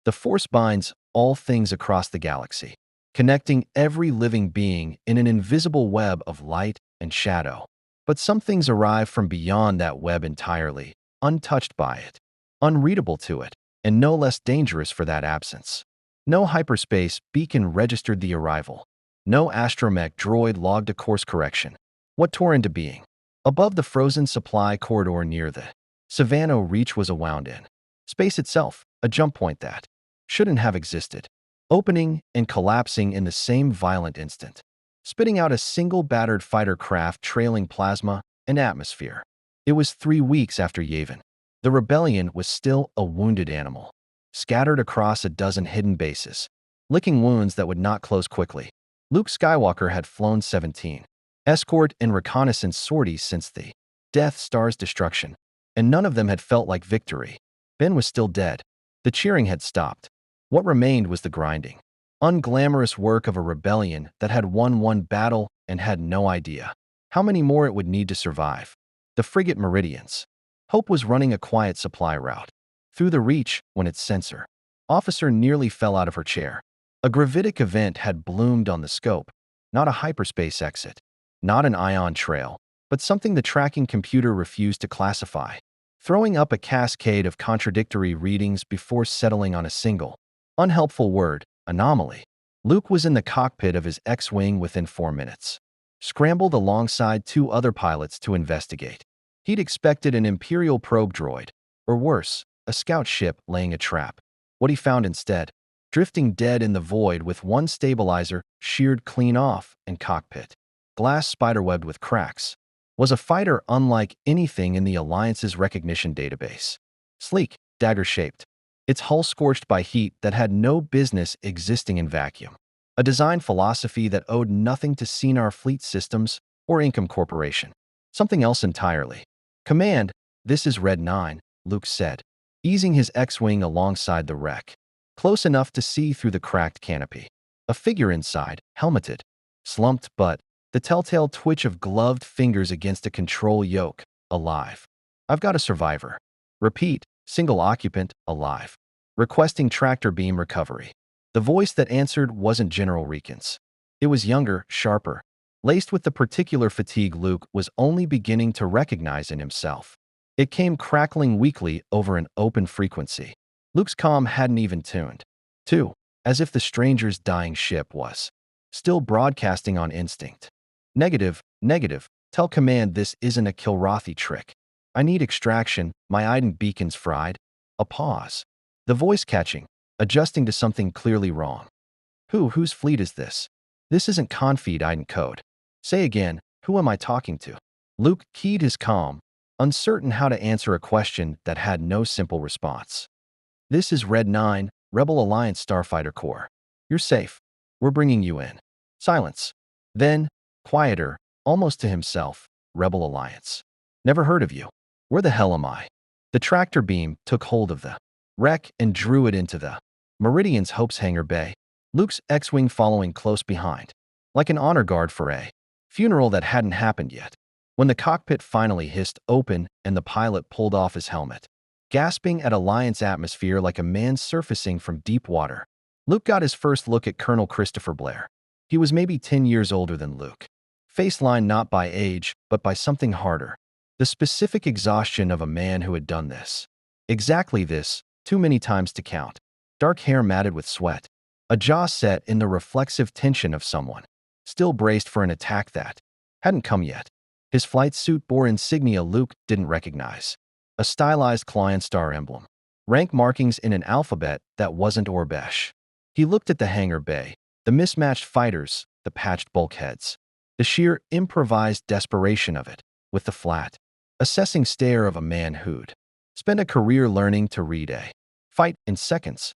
The Force binds all things across the galaxy, connecting every living being in an invisible web of light and shadow. But some things arrive from beyond that web entirely, untouched by it, unreadable to it, and no less dangerous for that absence. No hyperspace beacon registered the arrival. No astromech droid logged a course correction. What tore into being? Above the frozen supply corridor near the Savannah Reach was a wound in. Space itself, a jump point that shouldn't have existed, opening and collapsing in the same violent instant, spitting out a single battered fighter craft trailing plasma and atmosphere. It was 3 weeks after Yavin. The rebellion was still a wounded animal, scattered across a dozen hidden bases, licking wounds that would not close quickly. Luke Skywalker had flown 17 escort and reconnaissance sorties since the Death Star's destruction, and none of them had felt like victory. Ben was still dead. The cheering had stopped. What remained was the grinding, unglamorous work of a rebellion that had won one battle and had no idea how many more it would need to survive. The frigate Meridians. Hope was running a quiet supply route through the Reach when its sensor officer nearly fell out of her chair. A gravitic event had bloomed on the scope, not a hyperspace exit, not an ion trail, but something the tracking computer refused to classify, throwing up a cascade of contradictory readings before settling on a single, unhelpful word: anomaly. Luke was in the cockpit of his X-Wing within 4 minutes, scrambled alongside 2 other pilots to investigate. He'd expected an Imperial probe droid, or worse, a scout ship laying a trap. What he found instead, drifting dead in the void with one stabilizer sheared clean off and cockpit glass spiderwebbed with cracks, was a fighter unlike anything in the Alliance's recognition database. Sleek, dagger-shaped, its hull scorched by heat that had no business existing in vacuum. A design philosophy that owed nothing to Senar Fleet Systems or Income Corporation. Something else entirely. "Command, this is Red 9, Luke said, easing his X-Wing alongside the wreck, close enough to see through the cracked canopy. A figure inside, helmeted, slumped but the telltale twitch of gloved fingers against a control yoke, alive. "I've got a survivor. Repeat, single occupant, alive. Requesting tractor beam recovery." The voice that answered wasn't General Reekins. It was younger, sharper, laced with the particular fatigue Luke was only beginning to recognize in himself. It came crackling weakly over an open frequency. Luke's comm hadn't even tuned. 2, as if the stranger's dying ship was still broadcasting on instinct. "Negative, negative. Tell command this isn't a Kilrathi trick. I need extraction, my Iden beacon's fried." A pause. The voice catching, adjusting to something clearly wrong. Whose fleet is this? This isn't Confeed Iden code. Say again, who am I talking to?" Luke keyed his comm, uncertain how to answer a question that had no simple response. "This is Red 9, Rebel Alliance Starfighter Corps. You're safe. We're bringing you in." Silence. Then, quieter, almost to himself, "Rebel Alliance. Never heard of you. Where the hell am I?" The tractor beam took hold of the wreck and drew it into the Meridian's Hope's hangar bay, Luke's X-Wing following close behind, like an honor guard for a funeral that hadn't happened yet. When the cockpit finally hissed open and the pilot pulled off his helmet, gasping at Alliance atmosphere like a man surfacing from deep water, Luke got his first look at Colonel Christopher Blair. He was maybe 10 years older than Luke. Face line not by age, but by something harder. The specific exhaustion of a man who had done this. Exactly this, too many times to count. Dark hair matted with sweat. A jaw set in the reflexive tension of someone still braced for an attack that hadn't come yet. His flight suit bore insignia Luke didn't recognize. A stylized Client Star emblem. Rank markings in an alphabet that wasn't Orbesh. He looked at the hangar bay, the mismatched fighters, the patched bulkheads. The sheer improvised desperation of it, with the flat, assessing stare of a man who'd spent a career learning to read a fight in seconds.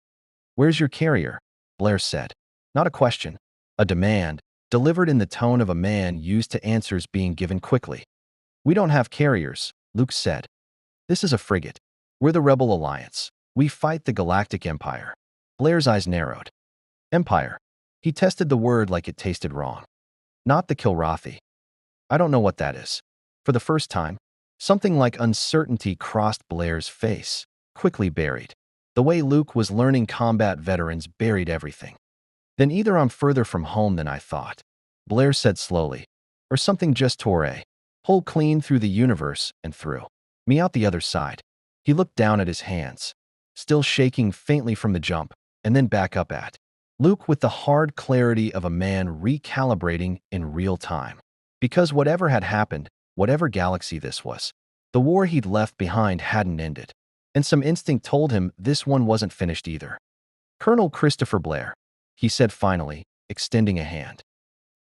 "Where's your carrier?" Blair said. Not a question, a demand, delivered in the tone of a man used to answers being given quickly. "We don't have carriers," Luke said. "This is a frigate. We're the Rebel Alliance. We fight the Galactic Empire." Blair's eyes narrowed. "Empire." He tested the word like it tasted wrong. "Not the Kilrathi." "I don't know what that is." For the first time, something like uncertainty crossed Blair's face, quickly buried. The way Luke was learning combat veterans buried everything. Then either I'm further from home than I thought, Blair said slowly, or something just tore a hole clean through the universe and threw me out the other side. He looked down at his hands, still shaking faintly from the jump, and then back up at Luke with the hard clarity of a man recalibrating in real time. Because whatever had happened, whatever galaxy this was, the war he'd left behind hadn't ended, and some instinct told him this one wasn't finished either. Colonel Christopher Blair, he said finally, extending a hand.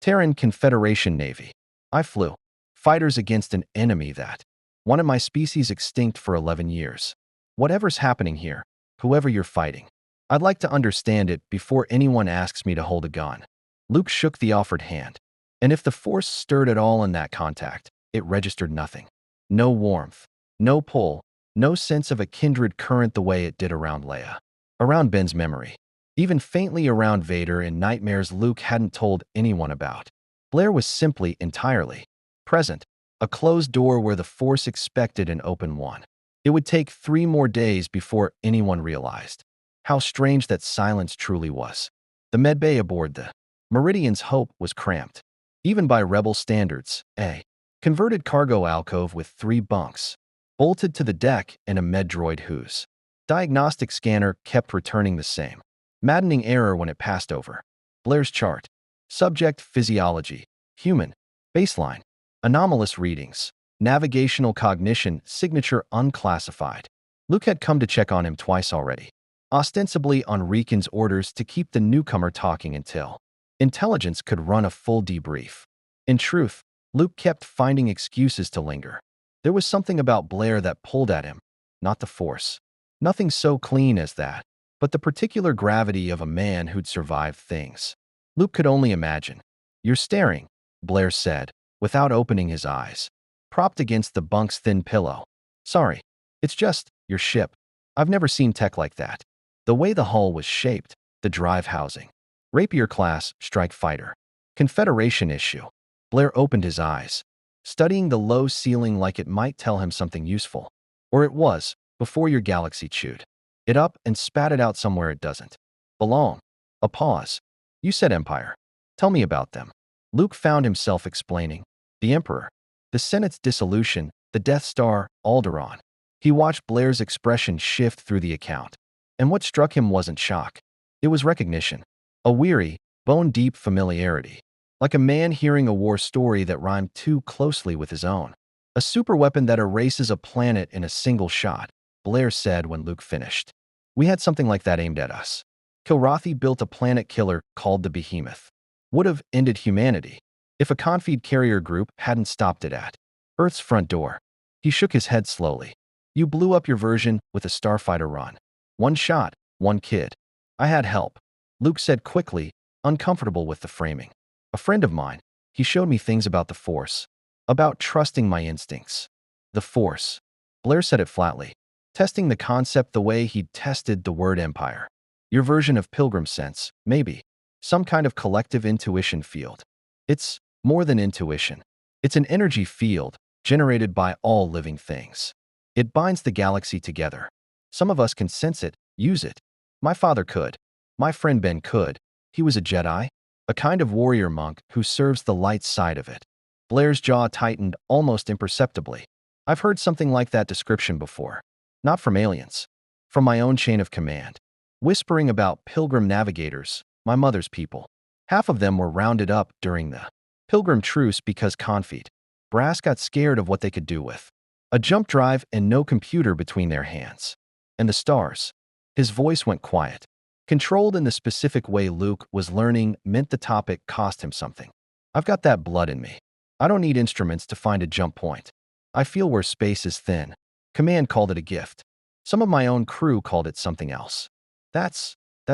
Terran Confederation Navy. I flew fighters against an enemy that wanted my species extinct for 11 years. Whatever's happening here, whoever you're fighting, I'd like to understand it before anyone asks me to hold a gun. Luke shook the offered hand, and if the force stirred at all in that contact, it registered nothing. No warmth, no pull, no sense of a kindred current the way it did around Leia, around Ben's memory, even faintly around Vader in nightmares Luke hadn't told anyone about. Blair was simply entirely present, a closed door where the force expected an open one. It would take 3 more days before anyone realized how strange that silence truly was. The medbay aboard the Meridian's Hope was cramped, even by Rebel standards, a converted cargo alcove with 3 bunks, bolted to the deck and a med droid whose diagnostic scanner kept returning the same maddening error when it passed over Blair's chart. Subject physiology, human, baseline, anomalous readings, navigational cognition, signature unclassified. Luke had come to check on him twice already, ostensibly on Riken's orders to keep the newcomer talking until intelligence could run a full debrief. In truth, Luke kept finding excuses to linger. There was something about Blair that pulled at him, not the force. Nothing so clean as that, but the particular gravity of a man who'd survived things Luke could only imagine. You're staring, Blair said, without opening his eyes, propped against the bunk's thin pillow. Sorry, it's just your ship. I've never seen tech like that. The way the hull was shaped, the drive housing. Rapier-class strike fighter. Confederation issue. Blair opened his eyes, studying the low ceiling like it might tell him something useful. Or it was, before your galaxy chewed it up and spat it out somewhere it doesn't belong. A pause. You said Empire. Tell me about them. Luke found himself explaining. The Emperor. The Senate's dissolution, the Death Star, Alderaan. He watched Blair's expression shift through the account. And what struck him wasn't shock. It was recognition. A weary, bone-deep familiarity. Like a man hearing a war story that rhymed too closely with his own. A superweapon that erases a planet in a single shot, Blair said when Luke finished. We had something like that aimed at us. Kilrathi built a planet killer called the Behemoth. Would have ended humanity if a confeed carrier group hadn't stopped it at Earth's front door. He shook his head slowly. You blew up your version with a starfighter run. 1 shot, 1 kid. I had help. Luke said quickly, uncomfortable with the framing. A friend of mine, he showed me things about the Force. About trusting my instincts. The Force. Blair said it flatly, testing the concept the way he'd tested the word Empire. Your version of Pilgrim sense, maybe. Some kind of collective intuition field. It's more than intuition. It's an energy field generated by all living things. It binds the galaxy together. Some of us can sense it, use it. My father could. My friend Ben could. He was a Jedi, a kind of warrior monk who serves the light side of it. Blair's jaw tightened almost imperceptibly. I've heard something like that description before. Not from aliens. From my own chain of command. Whispering about pilgrim navigators, my mother's people. Half of them were rounded up during the Pilgrim Truce because confeed brass got scared of what they could do with a jump drive and no computer between their hands. And the stars. His voice went quiet. Controlled in the specific way Luke was learning meant the topic cost him something. I've got that blood in me. I don't need instruments to find a jump point. I feel where space is thin. Command called it a gift. Some of my own crew called it something else. That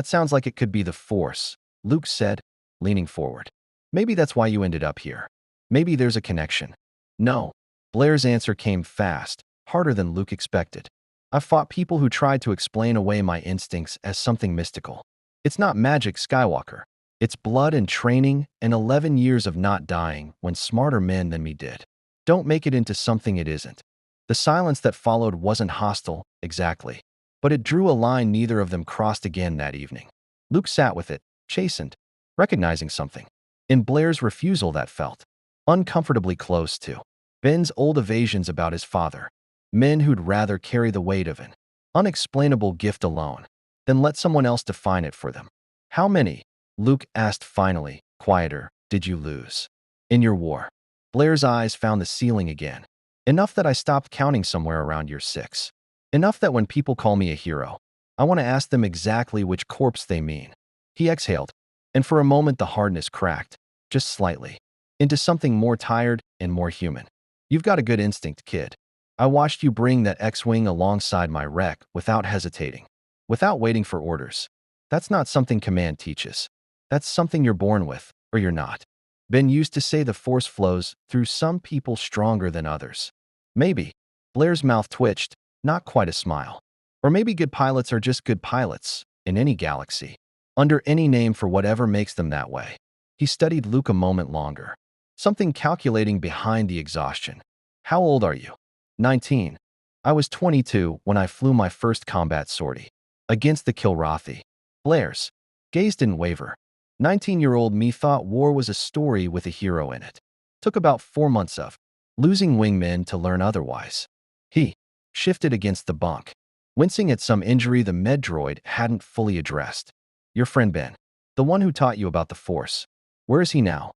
sounds like it could be the Force, Luke said, leaning forward. Maybe that's why you ended up here. Maybe there's a connection. No. Blair's answer came fast, harder than Luke expected. I've fought people who tried to explain away my instincts as something mystical. It's not magic, Skywalker. It's blood and training and 11 years of not dying when smarter men than me did. Don't make it into something it isn't. The silence that followed wasn't hostile, exactly. But it drew a line neither of them crossed again that evening. Luke sat with it, chastened, recognizing something. In Blair's refusal that felt uncomfortably close to Ben's old evasions about his father, men who'd rather carry the weight of an unexplainable gift alone than let someone else define it for them. How many, Luke asked finally, quieter, did you lose in your war? Blair's eyes found the ceiling again. Enough that I stopped counting somewhere around year 6. Enough that when people call me a hero, I want to ask them exactly which corpse they mean. He exhaled, and for a moment the hardness cracked, just slightly, into something more tired and more human. You've got a good instinct, kid. I watched you bring that X-Wing alongside my wreck without hesitating, without waiting for orders. That's not something command teaches. That's something you're born with, or you're not. Ben used to say the Force flows through some people stronger than others. Maybe. Blair's mouth twitched, not quite a smile. Or maybe good pilots are just good pilots, in any galaxy, under any name for whatever makes them that way. He studied Luke a moment longer, something calculating behind the exhaustion. How old are you? 19. I was 22 when I flew my first combat sortie against the Kilrathi. Blair's gaze didn't waver. 19-year-old me thought war was a story with a hero in it. Took about 4 months of losing wingmen to learn otherwise. He shifted against the bunk, wincing at some injury the med droid hadn't fully addressed. Your friend Ben, the one who taught you about the Force. Where is he now?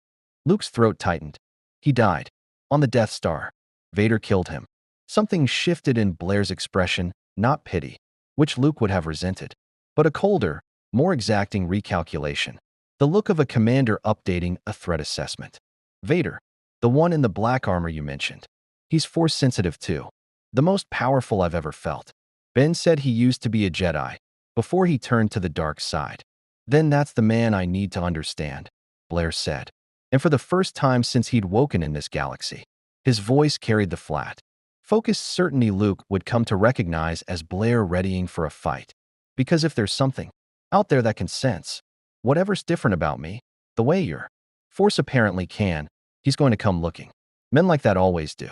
Luke's throat tightened. He died. On the Death Star. Vader killed him. Something shifted in Blair's expression, not pity, which Luke would have resented, but a colder, more exacting recalculation. The look of a commander updating a threat assessment. Vader, the one in the black armor you mentioned. He's Force-sensitive too. The most powerful I've ever felt. Ben said he used to be a Jedi, before he turned to the dark side. Then that's the man I need to understand, Blair said. And for the first time since he'd woken in this galaxy, his voice carried the flat, focused certainty Luke would come to recognize as Blair readying for a fight. Because if there's something out there that can sense whatever's different about me, the way your Force apparently can, he's going to come looking. Men like that always do.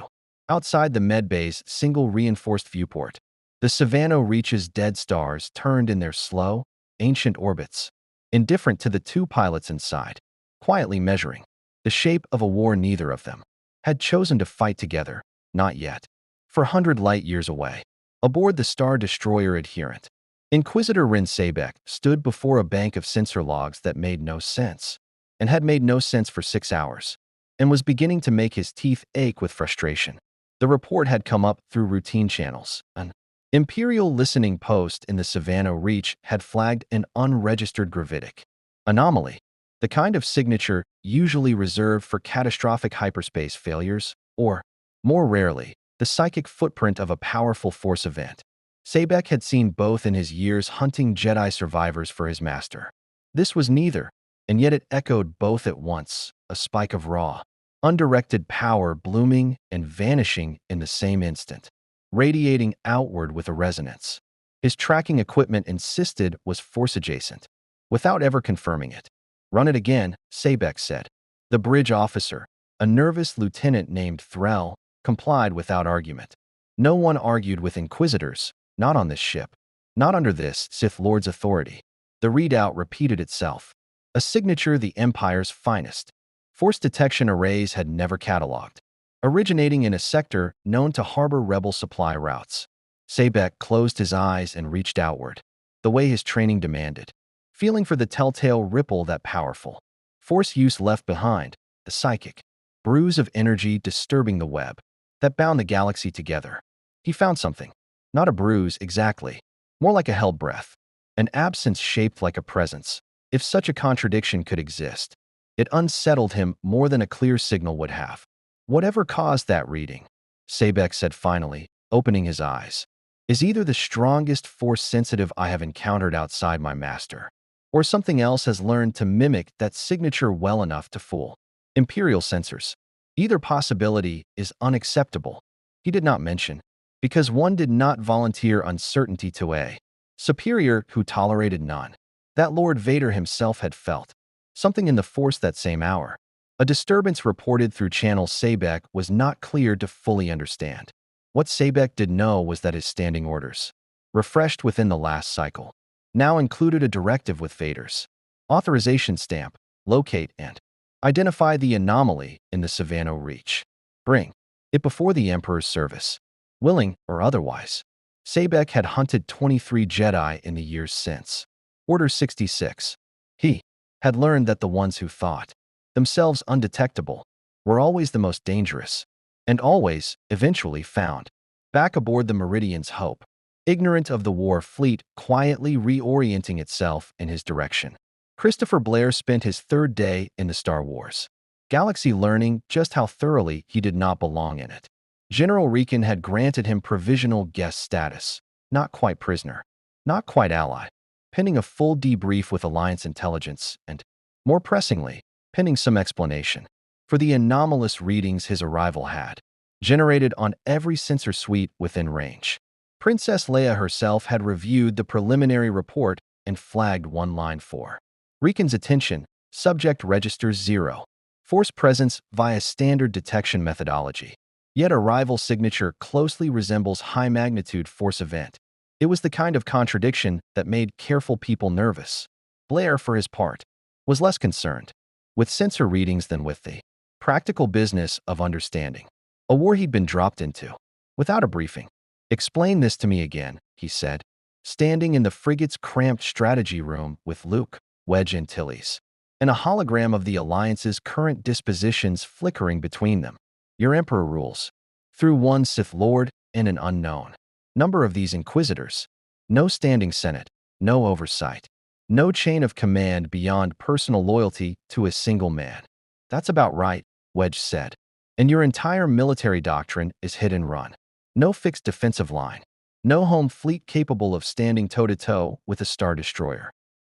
Outside the medbay's single reinforced viewport, the Savannah reaches dead stars turned in their slow, ancient orbits, indifferent to the two pilots inside, quietly measuring the shape of a war neither of them had chosen to fight together, not yet. For 100 light years away, aboard the Star Destroyer Adherent, Inquisitor Rin Sabek stood before a bank of sensor logs that made no sense, and had made no sense for 6 hours, and was beginning to make his teeth ache with frustration. The report had come up through routine channels. An Imperial listening post in the Savannah Reach had flagged an unregistered gravitic anomaly, the kind of signature usually reserved for catastrophic hyperspace failures, or, more rarely, the psychic footprint of a powerful Force event. Sabek had seen both in his years hunting Jedi survivors for his master. This was neither, and yet it echoed both at once, a spike of raw, undirected power blooming and vanishing in the same instant, radiating outward with a resonance. His tracking equipment insisted was Force-adjacent, without ever confirming it. Run it again, Sabek said. The bridge officer, a nervous lieutenant named Threll, complied without argument. No one argued with Inquisitors, not on this ship, not under this Sith Lord's authority. The readout repeated itself, a signature the Empire's finest. Force detection arrays had never catalogued, originating in a sector known to harbor rebel supply routes. Sabek closed his eyes and reached outward, the way his training demanded, feeling for the telltale ripple that powerful Force use left behind, the psychic bruise of energy disturbing the web that bound the galaxy together. He found something. Not a bruise exactly, more like a held breath, an absence shaped like a presence, if such a contradiction could exist. It unsettled him more than a clear signal would have. Whatever caused that reading, Sabek said finally, opening his eyes, is either the strongest Force-sensitive I have encountered outside my master, or something else has learned to mimic that signature well enough to fool Imperial sensors. Either possibility is unacceptable, he did not mention, because one did not volunteer uncertainty to a superior who tolerated none. That Lord Vader himself had felt something in the Force that same hour. A disturbance reported through channel Sabek was not clear to fully understand. What Sabek did know was that his standing orders refreshed within the last cycle. Now included a directive with Vader's authorization stamp, locate and identify the anomaly in the Savannah Reach. Bring it before the Emperor's service. Willing or otherwise, Sabek had hunted 23 Jedi in the years since. Order 66. He had learned that the ones who thought themselves undetectable were always the most dangerous, and always, eventually, found back aboard the Meridian's Hope, ignorant of the war fleet quietly reorienting itself in his direction. Christopher Blair spent his third day in the Star Wars galaxy learning just how thoroughly he did not belong in it. General Riken had granted him provisional guest status, not quite prisoner, not quite ally, pending a full debrief with Alliance intelligence and, more pressingly, pending some explanation for the anomalous readings his arrival had generated on every sensor suite within range. Princess Leia herself had reviewed the preliminary report and flagged one line for Riken's attention. Subject registers 0. Force presence via standard detection methodology. Yet arrival signature closely resembles high-magnitude force event. It was the kind of contradiction that made careful people nervous. Blair, for his part, was less concerned with sensor readings than with the practical business of understanding a war he'd been dropped into without a briefing. "Explain this to me again," he said, standing in the frigate's cramped strategy room with Luke, Wedge, and Tilly's, and a hologram of the Alliance's current dispositions flickering between them. "Your Emperor rules through one Sith Lord and an unknown number of these Inquisitors. No standing Senate, no oversight, no chain of command beyond personal loyalty to a single man." "That's about right," Wedge said. "And your entire military doctrine is hit and run. No fixed defensive line. No home fleet capable of standing toe-to-toe with a Star Destroyer."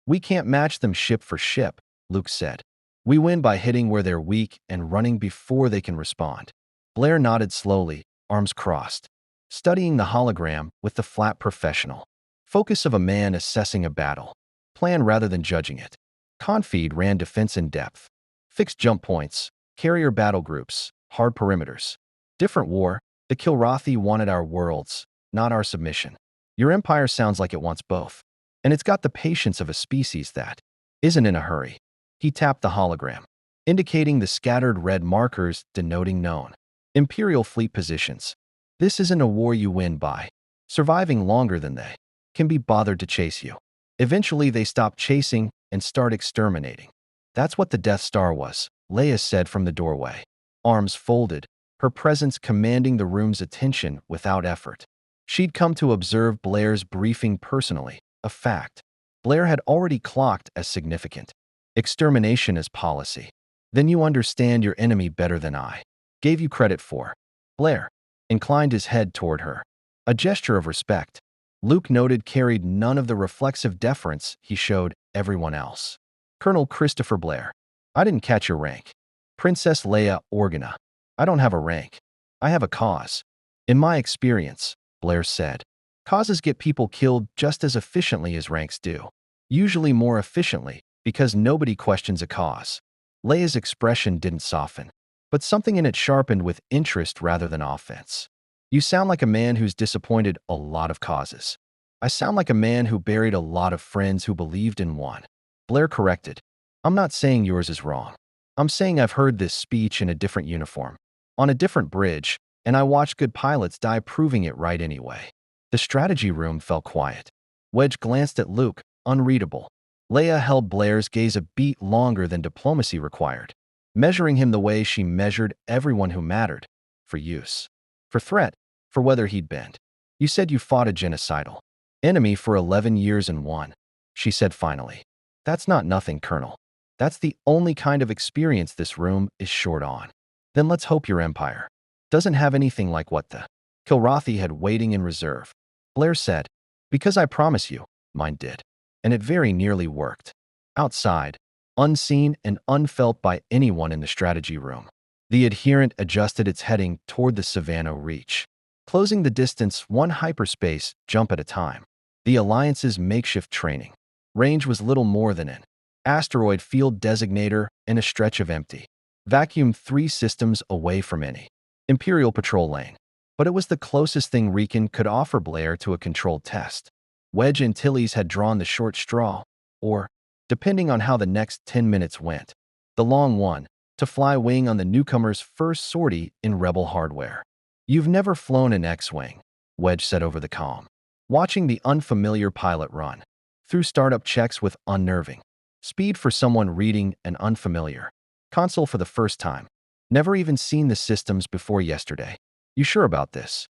"We can't match them ship for ship," Luke said. "We win by hitting where they're weak and running before they can respond." Blair nodded slowly, arms crossed, studying the hologram with the flat professional focus of a man assessing a battle plan rather than judging it. Confeed ran defense in depth, fixed jump points, carrier battle groups, hard perimeters. Different war. The Kilrathi wanted our worlds, not our submission. Your empire sounds like it wants both. And it's got the patience of a species that isn't in a hurry. He tapped the hologram, indicating the scattered red markers denoting known Imperial fleet positions. "This isn't a war you win by surviving longer than they can be bothered to chase you. Eventually they stop chasing and start exterminating." "That's what the Death Star was," Leia said from the doorway, arms folded, her presence commanding the room's attention without effort. She'd come to observe Blair's briefing personally, a fact Blair had already clocked as significant. "Extermination is policy. Then you understand your enemy better than I gave you credit for." Blair inclined his head toward her, a gesture of respect Luke noted carried none of the reflexive deference he showed everyone else. "Colonel Christopher Blair." "I didn't catch your rank." "Princess Leia Organa." "I don't have a rank. I have a cause." "In my experience," Blair said, "causes get people killed just as efficiently as ranks do. Usually more efficiently, because nobody questions a cause." Leia's expression didn't soften, but something in it sharpened with interest rather than offense. "You sound like a man who's disappointed a lot of causes." "I sound like a man who buried a lot of friends who believed in one," Blair corrected. "I'm not saying yours is wrong. I'm saying I've heard this speech in a different uniform, on a different bridge, and I watched good pilots die proving it right anyway." The strategy room fell quiet. Wedge glanced at Luke, unreadable. Leia held Blair's gaze a beat longer than diplomacy required, measuring him the way she measured everyone who mattered, for use, for threat, for whether he'd bent. "You said you fought a genocidal enemy for 11 years and won," she said finally. "That's not nothing, Colonel. That's the only kind of experience this room is short on." "Then let's hope your empire doesn't have anything like what the Kilrathi had waiting in reserve," Blair said. "Because I promise you, mine did. And it very nearly worked." Outside, unseen and unfelt by anyone in the strategy room, the adherent adjusted its heading toward the Savannah Reach, closing the distance one hyperspace jump at a time. The Alliance's makeshift training range was little more than an asteroid field designator and a stretch of empty vacuum 3 systems away from any Imperial patrol lane. But it was the closest thing Riken could offer Blair to a controlled test. Wedge and Tilly's had drawn the short straw, or, depending on how the next 10 minutes went, the long one, to fly wing on the newcomer's first sortie in Rebel hardware. "You've never flown an X-Wing," Wedge said over the comm, watching the unfamiliar pilot run through startup checks with unnerving speed for someone reading an unfamiliar console for the first time. "Never even seen the systems before yesterday. You sure about this?"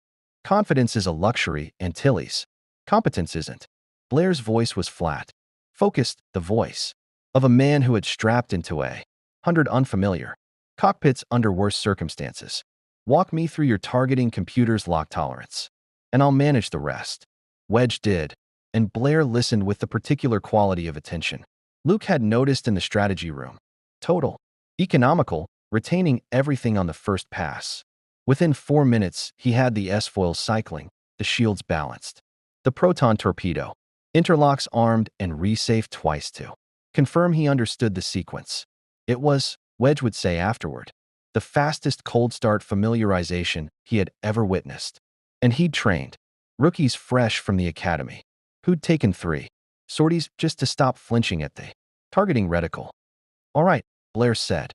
"Confidence is a luxury, and Tilly's competence isn't." Blair's voice was flat, focused, the voice of a man who had strapped into a hundred unfamiliar cockpits under worse circumstances. "Walk me through your targeting computer's lock tolerance, and I'll manage the rest." Wedge did, and Blair listened with the particular quality of attention Luke had noticed in the strategy room. Total, economical, retaining everything on the first pass. Within 4 minutes, he had the S-foils cycling, the shields balanced, the proton torpedo, interlocks armed, and resafed twice to confirm he understood the sequence. It was, Wedge would say afterward, the fastest cold start familiarization he had ever witnessed. And he'd trained rookies fresh from the academy, who'd taken 3 sorties just to stop flinching at the targeting reticle. "All right," Blair said.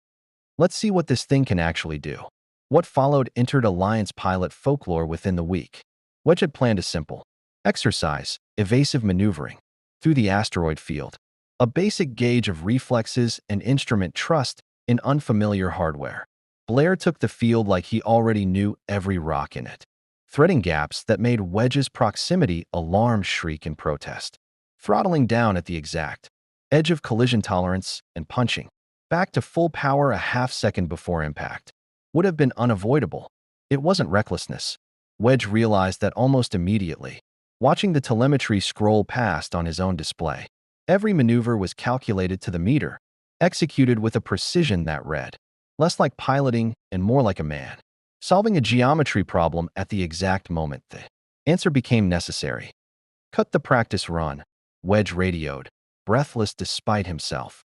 "Let's see what this thing can actually do." What followed entered Alliance pilot folklore within the week. Wedge had planned a simple exercise, evasive maneuvering, through the asteroid field, a basic gauge of reflexes and instrument trust in unfamiliar hardware. Blair took the field like he already knew every rock in it, threading gaps that made Wedge's proximity alarm shriek in protest, throttling down at the exact edge of collision tolerance and punching back to full power a half-second before impact would have been unavoidable. It wasn't recklessness. Wedge realized that almost immediately, watching the telemetry scroll past on his own display. Every maneuver was calculated to the meter, executed with a precision that read less like piloting and more like a man solving a geometry problem at the exact moment the answer became necessary. "Cut the practice run," Wedge radioed, breathless despite himself.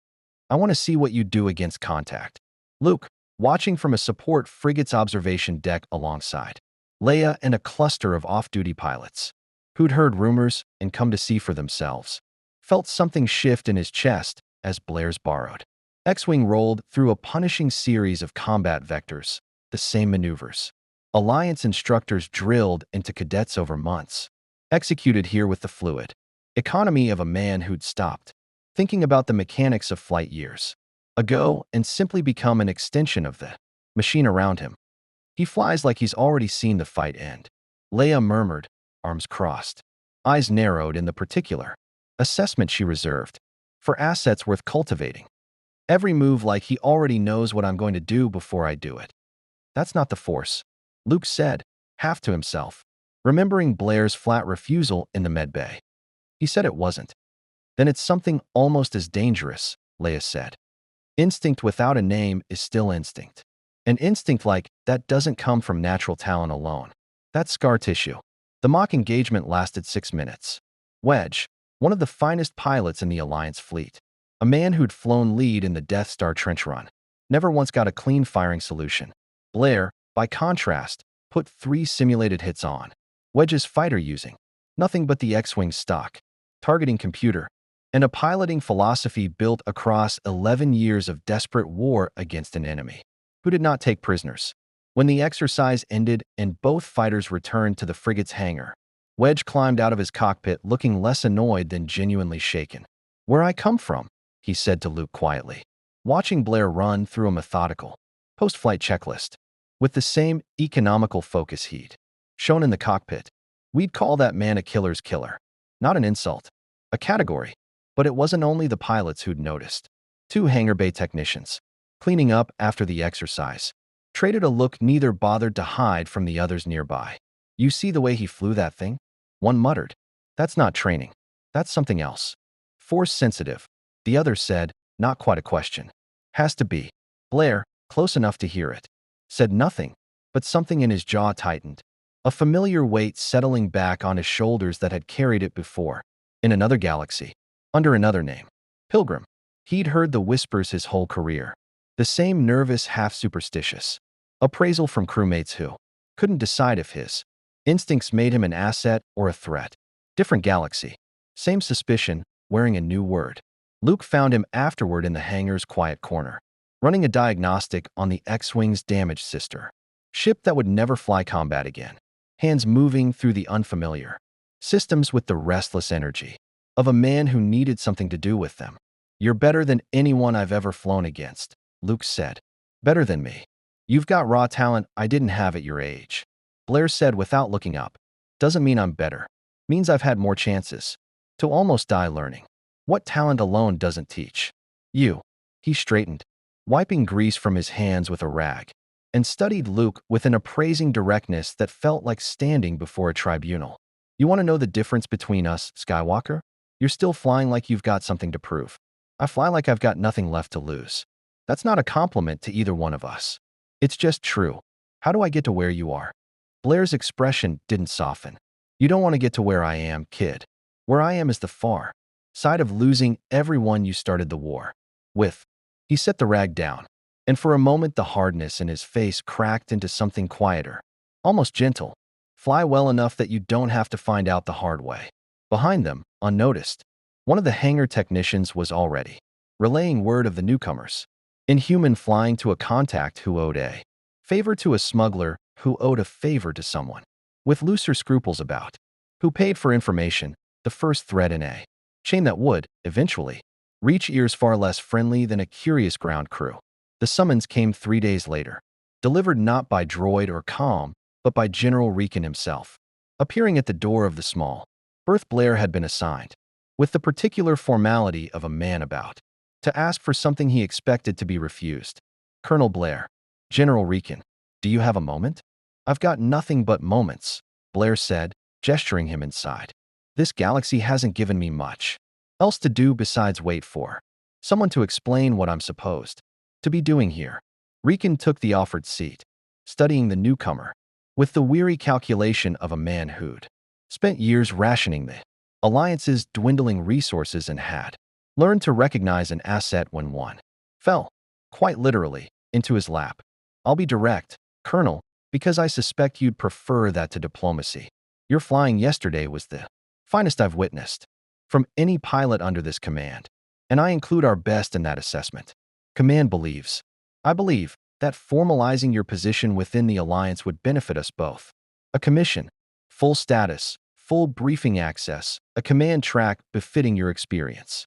"I want to see what you do against contact." Luke, watching from a support frigate's observation deck alongside Leia and a cluster of off-duty pilots, who'd heard rumors and come to see for themselves, felt something shift in his chest as Blair's borrowed X-Wing rolled through a punishing series of combat vectors, the same maneuvers Alliance instructors drilled into cadets over months, executed here with the fluid economy of a man who'd stopped thinking about the mechanics of flight years ago and simply become an extension of the machine around him. "He flies like he's already seen the fight end," Leia murmured, arms crossed, eyes narrowed in the particular assessment she reserved for assets worth cultivating. "Every move like he already knows what I'm going to do before I do it." "That's not the Force," Luke said, half to himself, remembering Blair's flat refusal in the medbay. He said it wasn't. "Then it's something almost as dangerous," Leia said. "Instinct without a name is still instinct. An instinct like that doesn't come from natural talent alone. That's scar tissue." The mock engagement lasted 6 minutes. Wedge, one of the finest pilots in the Alliance fleet, a man who'd flown lead in the Death Star trench run, never once got a clean firing solution. Blair, by contrast, put 3 simulated hits on Wedge's fighter using nothing but the X-Wing stock targeting computer and a piloting philosophy built across 11 years of desperate war against an enemy who did not take prisoners. When the exercise ended and both fighters returned to the frigate's hangar, Wedge climbed out of his cockpit looking less annoyed than genuinely shaken. "Where I come from," he said to Luke quietly, watching Blair run through a methodical post-flight checklist with the same economical focus he'd shown in the cockpit. "We'd call that man a killer's killer. Not an insult, a category." But it wasn't only the pilots who'd noticed. 2 hangar bay technicians, cleaning up after the exercise, traded a look neither bothered to hide from the others nearby. "You see the way he flew that thing?" One muttered. "That's not training. That's something else." "Force sensitive," the other said, not quite a question. "Has to be." Blair, close enough to hear it, said nothing, but something in his jaw tightened, a familiar weight settling back on his shoulders that had carried it before, in another galaxy, under another name. Pilgrim. He'd heard the whispers his whole career, the same nervous, half-superstitious appraisal from crewmates who couldn't decide if his instincts made him an asset or a threat. Different galaxy. Same suspicion, wearing a new word. Luke found him afterward in the hangar's quiet corner, running a diagnostic on the X-Wing's damaged sister. Ship that would never fly combat again. Hands moving through the unfamiliar. Systems with the restless energy of a man who needed something to do with them. You're better than anyone I've ever flown against, Luke said. Better than me. You've got raw talent I didn't have at your age. Blair said without looking up. Doesn't mean I'm better. Means I've had more chances. To almost die learning. What talent alone doesn't teach. You. He straightened, wiping grease from his hands with a rag, and studied Luke with an appraising directness that felt like standing before a tribunal. You want to know the difference between us, Skywalker? You're still flying like you've got something to prove. I fly like I've got nothing left to lose. That's not a compliment to either one of us. It's just true. How do I get to where you are? Blair's expression didn't soften. You don't want to get to where I am, kid. Where I am is the far side of losing everyone you started the war with. He set the rag down, and for a moment the hardness in his face cracked into something quieter, almost gentle. Fly well enough that you don't have to find out the hard way. Behind them, unnoticed, one of the hangar technicians was already relaying word of the newcomers. Inhuman flying to a contact who owed a favor to a smuggler who owed a favor to someone with looser scruples about, who paid for information, the first thread in a chain that would, eventually, reach ears far less friendly than a curious ground crew. The summons came 3 days later, delivered not by droid or comm, but by General Riken himself, appearing at the door of the small berth Blair had been assigned, with the particular formality of a man about to ask for something he expected to be refused. Colonel Blair. General Riken. Do you have a moment? I've got nothing but moments, Blair said, gesturing him inside. This galaxy hasn't given me much else to do besides wait for someone to explain what I'm supposed to be doing here. Riken took the offered seat, studying the newcomer with the weary calculation of a man who'd spent years rationing the Alliance's dwindling resources and had learned to recognize an asset when one fell, quite literally, into his lap. I'll be direct, Colonel, because I suspect you'd prefer that to diplomacy. Your flying yesterday was the finest I've witnessed from any pilot under this command, and I include our best in that assessment. Command believes, I believe, that formalizing your position within the Alliance would benefit us both. A commission, full status, full briefing access, a command track befitting your experience.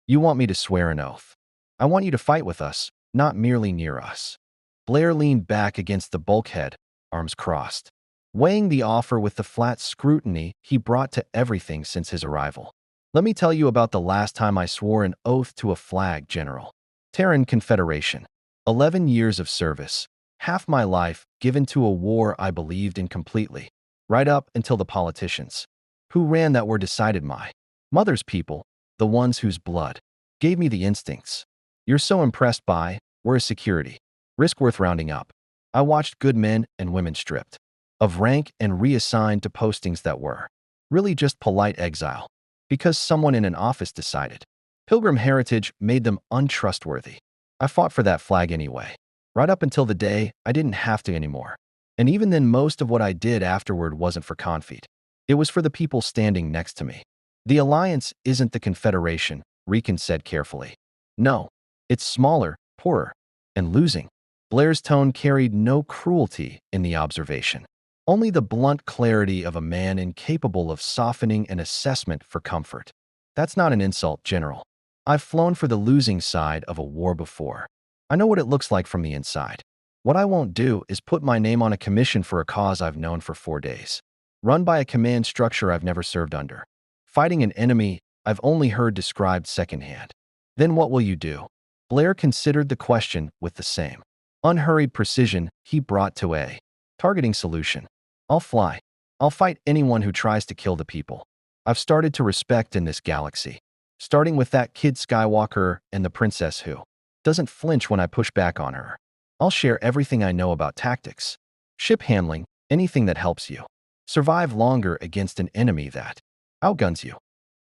You want me to swear an oath. I want you to fight with us, not merely near us. Blair leaned back against the bulkhead, arms crossed, weighing the offer with the flat scrutiny he brought to everything since his arrival. Let me tell you about the last time I swore an oath to a flag, General. Terran Confederation. 11 years of service. Half my life given to a war I believed in completely. Right up until the politicians who ran that were decided my mother's people, the ones whose blood gave me the instincts you're so impressed by, were a security risk worth rounding up. I watched good men and women stripped of rank and reassigned to postings that were really just polite exile because someone in an office decided Pilgrim heritage made them untrustworthy. I fought for that flag anyway, right up until the day I didn't have to anymore. And even then, most of what I did afterward wasn't for confit. It was for the people standing next to me. The Alliance isn't the Confederation, Riken said carefully. No, it's smaller, poorer, and losing. Blair's tone carried no cruelty in the observation, only the blunt clarity of a man incapable of softening an assessment for comfort. That's not an insult, General. I've flown for the losing side of a war before. I know what it looks like from the inside. What I won't do is put my name on a commission for a cause I've known for 4 days, run by a command structure I've never served under, fighting an enemy I've only heard described secondhand. Then what will you do? Blair considered the question with the same unhurried precision he brought to a targeting solution. I'll fly. I'll fight anyone who tries to kill the people I've started to respect in this galaxy, starting with that kid Skywalker and the princess who doesn't flinch when I push back on her. I'll share everything I know about tactics, ship handling, anything that helps you survive longer against an enemy that outguns you.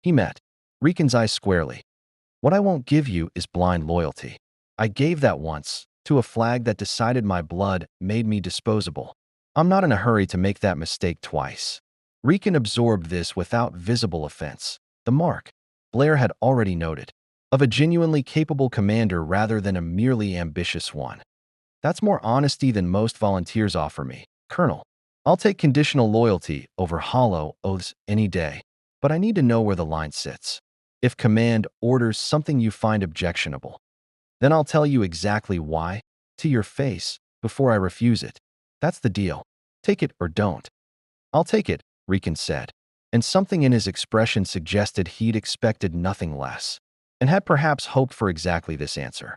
He met Riken's eyes squarely. What I won't give you is blind loyalty. I gave that once to a flag that decided my blood made me disposable. I'm not in a hurry to make that mistake twice. Riken absorbed this without visible offense. The mark, Blair had already noted, of a genuinely capable commander rather than a merely ambitious one. That's more honesty than most volunteers offer me, Colonel. I'll take conditional loyalty over hollow oaths any day, but I need to know where the line sits. If command orders something you find objectionable, then I'll tell you exactly why, to your face, before I refuse it. That's the deal. Take it or don't. I'll take it, Riken said, and something in his expression suggested he'd expected nothing less, and had perhaps hoped for exactly this answer.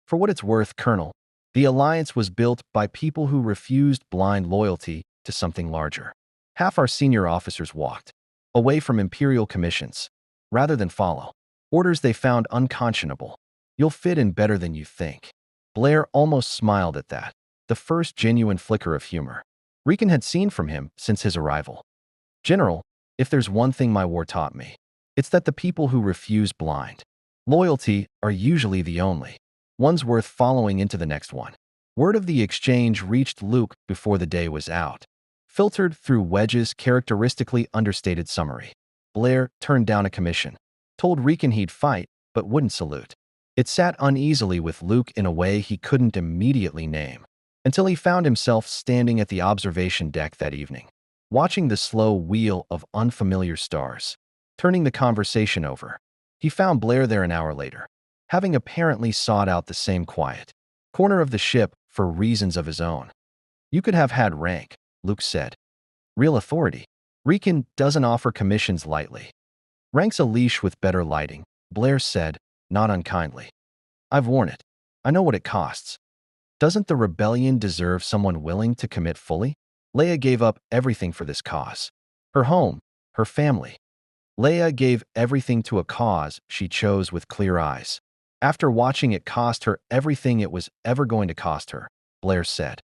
For what it's worth, Colonel, the alliance was built by people who refused blind loyalty to something larger. Half our senior officers walked away from imperial commissions rather than follow orders they found unconscionable. You'll fit in better than you think. Blair almost smiled at that, the first genuine flicker of humor Riken had seen from him since his arrival. General, if there's one thing my war taught me, it's that the people who refuse blind loyalty are usually the only ones worth following into the next one. Word of the exchange reached Luke before the day was out, filtered through Wedge's characteristically understated summary. Blair turned down a commission, told Riken he'd fight, but wouldn't salute. It sat uneasily with Luke in a way he couldn't immediately name, until he found himself standing at the observation deck that evening, watching the slow wheel of unfamiliar stars, turning the conversation over. He found Blair there an hour later, having apparently sought out the same quiet corner of the ship for reasons of his own. You could have had rank, Luke said. Real authority. Riken doesn't offer commissions lightly. Rank's a leash with better lighting, Blair said, not unkindly. I've worn it. I know what it costs. Doesn't the rebellion deserve someone willing to commit fully? Leia gave up everything for this cause. Her home, her family. Leia gave everything to a cause she chose with clear eyes. After watching it cost her everything it was ever going to cost her, Blair said.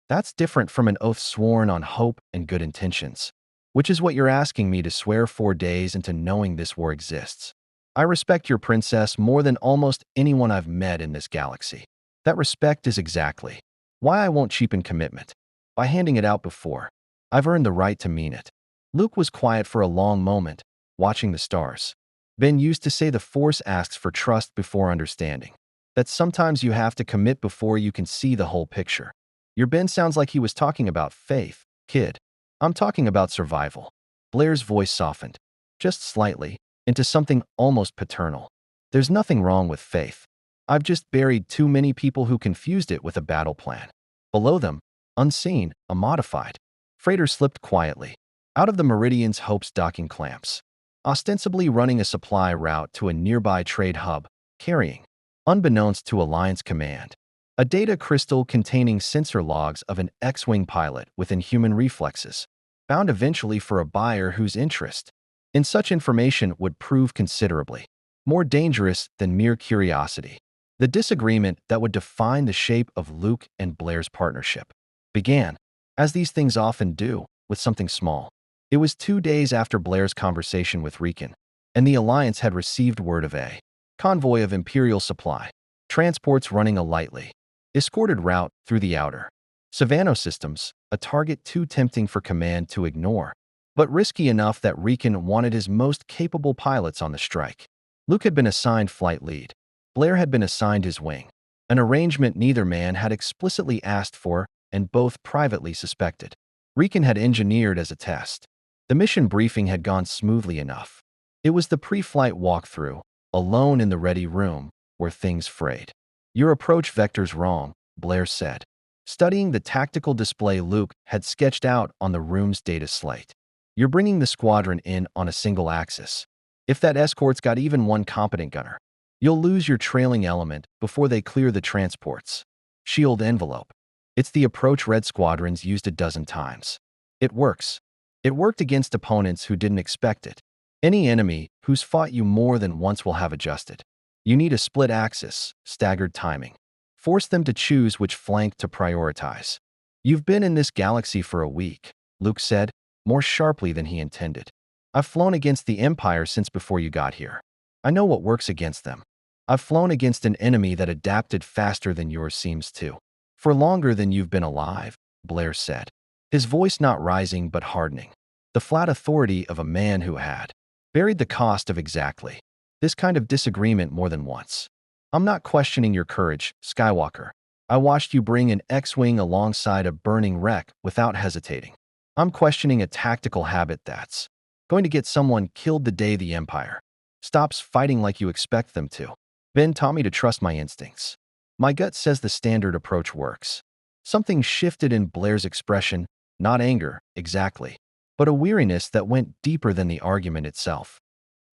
That's different from an oath sworn on hope and good intentions, which is what you're asking me to swear 4 days into knowing this war exists. I respect your princess more than almost anyone I've met in this galaxy. That respect is exactly why I won't cheapen commitment. By handing it out before, I've earned the right to mean it. Luke was quiet for a long moment, watching the stars. Ben used to say the Force asks for trust before understanding. That sometimes you have to commit before you can see the whole picture. Your Ben sounds like he was talking about faith, kid. I'm talking about survival. Blair's voice softened, just slightly, into something almost paternal. There's nothing wrong with faith. I've just buried too many people who confused it with a battle plan. Below them, unseen, a modified freighter slipped quietly out of the Meridian's Hope's docking clamps, ostensibly running a supply route to a nearby trade hub, carrying, unbeknownst to Alliance Command, a data crystal containing sensor logs of an X-Wing pilot with inhuman reflexes, bound eventually for a buyer whose interest in such information would prove considerably more dangerous than mere curiosity. The disagreement that would define the shape of Luke and Blair's partnership began, as these things often do, with something small. It was 2 days after Blair's conversation with Riken, and the Alliance had received word of a convoy of Imperial supply, transports running a lightly escorted route through the outer Savannah systems, a target too tempting for command to ignore, but risky enough that Riken wanted his most capable pilots on the strike. Luke had been assigned flight lead. Blair had been assigned his wing, an arrangement neither man had explicitly asked for and both privately suspected. Riken had engineered as a test. The mission briefing had gone smoothly enough. It was the pre-flight walkthrough, alone in the ready room, where things frayed. Your approach vector's wrong, Blair said, studying the tactical display Luke had sketched out on the room's data slate. You're bringing the squadron in on a single axis. If that escort's got even one competent gunner, you'll lose your trailing element before they clear the transport's shield envelope. It's the approach Red Squadrons used a dozen times. It works. It worked against opponents who didn't expect it. Any enemy who's fought you more than once will have adjusted. You need a split axis, staggered timing. Force them to choose which flank to prioritize. You've been in this galaxy for a week, Luke said, more sharply than he intended. I've flown against the Empire since before you got here. I know what works against them. I've flown against an enemy that adapted faster than yours seems to. For longer than you've been alive, Blair said, his voice not rising but hardening. the flat authority of a man who had buried the cost of exactly this kind of disagreement more than once. I'm not questioning your courage, Skywalker. I watched you bring an X-Wing alongside a burning wreck without hesitating. I'm questioning a tactical habit that's going to get someone killed the day the Empire stops fighting like you expect them to. Ben taught me to trust my instincts. My gut says the standard approach works. Something shifted in Blair's expression, not anger, exactly, but a weariness that went deeper than the argument itself.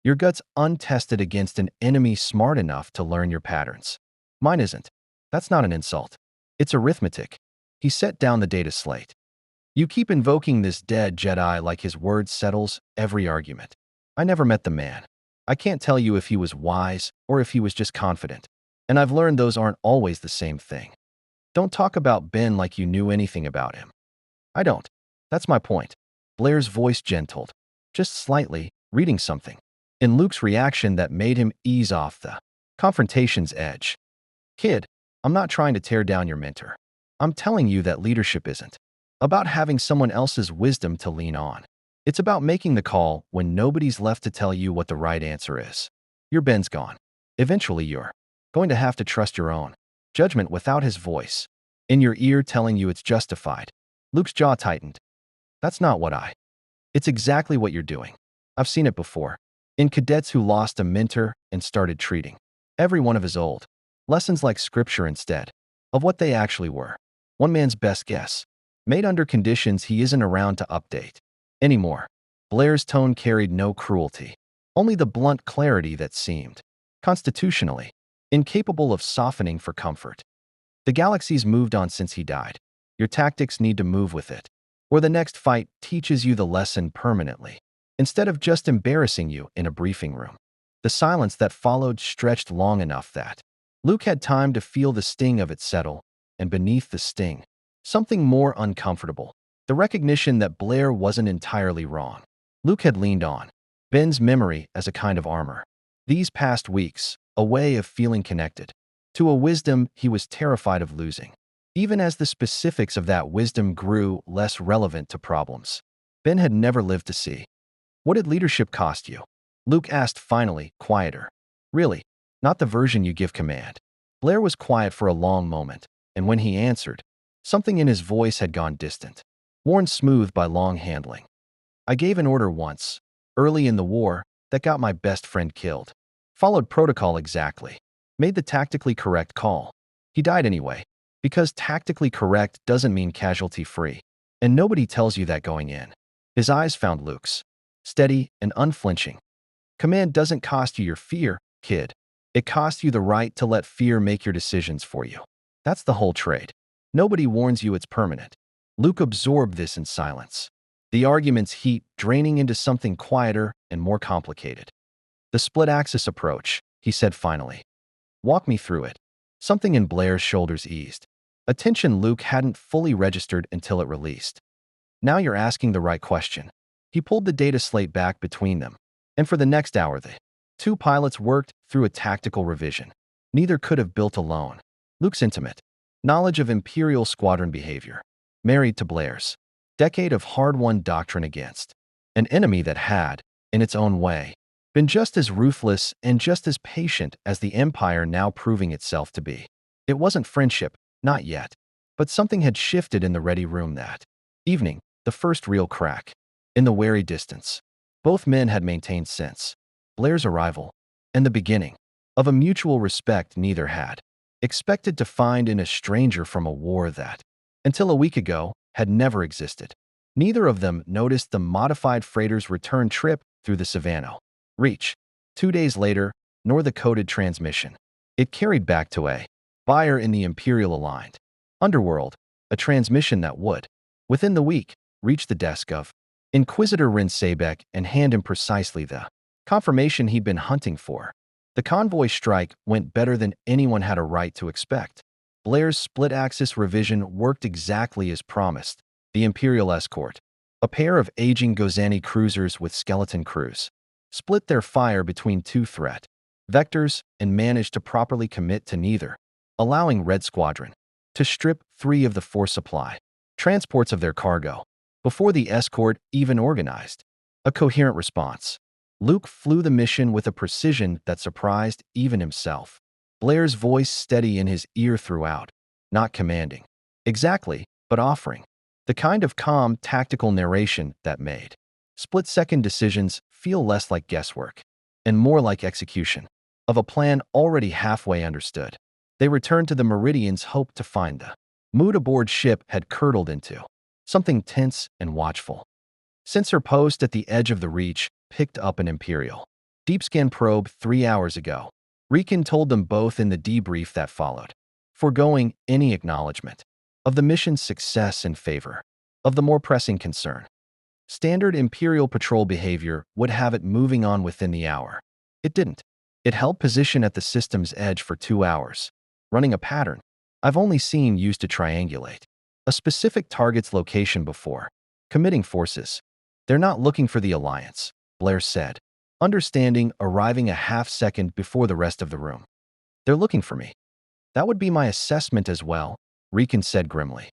Your gut's untested against an enemy smart enough to learn your patterns. Mine isn't. That's not an insult. It's arithmetic. He set down the data slate. You keep invoking this dead Jedi like his word settles every argument. I never met the man. I can't tell you if he was wise or if he was just confident. And I've learned those aren't always the same thing. Don't talk about Ben like you knew anything about him. I don't. That's my point. Blair's voice gentled, just slightly, reading something in Luke's reaction that made him ease off the confrontation's edge. Kid, I'm not trying to tear down your mentor. I'm telling you that leadership isn't about having someone else's wisdom to lean on. It's about making the call when nobody's left to tell you what the right answer is. Your Ben's gone. Eventually you're going to have to trust your own judgment without his voice in your ear telling you it's justified. Luke's jaw tightened. That's not what I. It's exactly what you're doing. I've seen it before. In cadets who lost a mentor and started treating every one of his old lessons like scripture instead of what they actually were. One man's best guess, made under conditions he isn't around to update anymore. Blair's tone carried no cruelty, only the blunt clarity that seemed constitutionally incapable of softening for comfort. The galaxy's moved on since he died. Your tactics need to move with it, or the next fight teaches you the lesson permanently, instead of just embarrassing you in a briefing room. The silence that followed stretched long enough that Luke had time to feel the sting of it settle, and beneath the sting, something more uncomfortable, the recognition that Blair wasn't entirely wrong. Luke had leaned on Ben's memory as a kind of armor. These past weeks, a way of feeling connected to a wisdom he was terrified of losing. Even as the specifics of that wisdom grew less relevant to problems Ben had never lived to see. What did leadership cost you? Luke asked finally, quieter. Really, not the version you give command. Blair was quiet for a long moment, and when he answered, something in his voice had gone distant, worn smooth by long handling. I gave an order once, early in the war, that got my best friend killed. Followed protocol exactly. Made the tactically correct call. He died anyway, because tactically correct doesn't mean casualty-free. And nobody tells you that going in. His eyes found Luke's, steady and unflinching. Command doesn't cost you your fear, kid. It costs you the right to let fear make your decisions for you. That's the whole trade. Nobody warns you it's permanent. Luke absorbed this in silence, the argument's heat draining into something quieter and more complicated. The split-axis approach, he said finally. Walk me through it. Something in Blair's shoulders eased. A tension Luke hadn't fully registered until it released. Now you're asking the right question. He pulled the data slate back between them, and for the next hour the two pilots worked through a tactical revision. Neither could have built alone. Luke's intimate knowledge of Imperial squadron behavior, married to Blair's decade of hard-won doctrine against an enemy that had, in its own way, been just as ruthless and just as patient as the Empire now proving itself to be. It wasn't friendship, not yet, but something had shifted in the ready room that evening, the first real crack. In the wary distance, both men had maintained since Blair's arrival and the beginning of a mutual respect neither had expected to find in a stranger from a war that, until a week ago, had never existed. Neither of them noticed the modified freighter's return trip through the Savannah Reach 2 days later, nor the coded transmission it carried back to a buyer in the Imperial-aligned underworld, a transmission that would, within the week, reach the desk of Inquisitor Rin Sabek and hand him precisely the confirmation he'd been hunting for. The convoy strike went better than anyone had a right to expect. Blair's split-axis revision worked exactly as promised. The Imperial escort, a pair of aging Gozani cruisers with skeleton crews, split their fire between two threat vectors and managed to properly commit to neither, allowing Red Squadron to strip 3 of the 4 supply transports of their cargo. before the escort even organized a coherent response. Luke flew the mission with a precision that surprised even himself. Blair's voice steady in his ear throughout, not commanding. Exactly, but offering. The kind of calm, tactical narration that made split-second decisions feel less like guesswork and more like execution of a plan already halfway understood. They returned to the Meridian's hope to find the mood aboard ship had curdled into something tense and watchful. Since her post at the edge of the Reach picked up an Imperial deep-scan probe 3 hours ago, Riken told them both in the debrief that followed, foregoing any acknowledgement of the mission's success in favor of the more pressing concern. Standard Imperial patrol behavior would have it moving on within the hour. It didn't. It held position at the system's edge for 2 hours, running a pattern I've only seen used to triangulate a specific target's location before committing forces. They're not looking for the Alliance, Blair said, understanding arriving a half-second before the rest of the room. They're looking for me. That would be my assessment as well, Riken said grimly.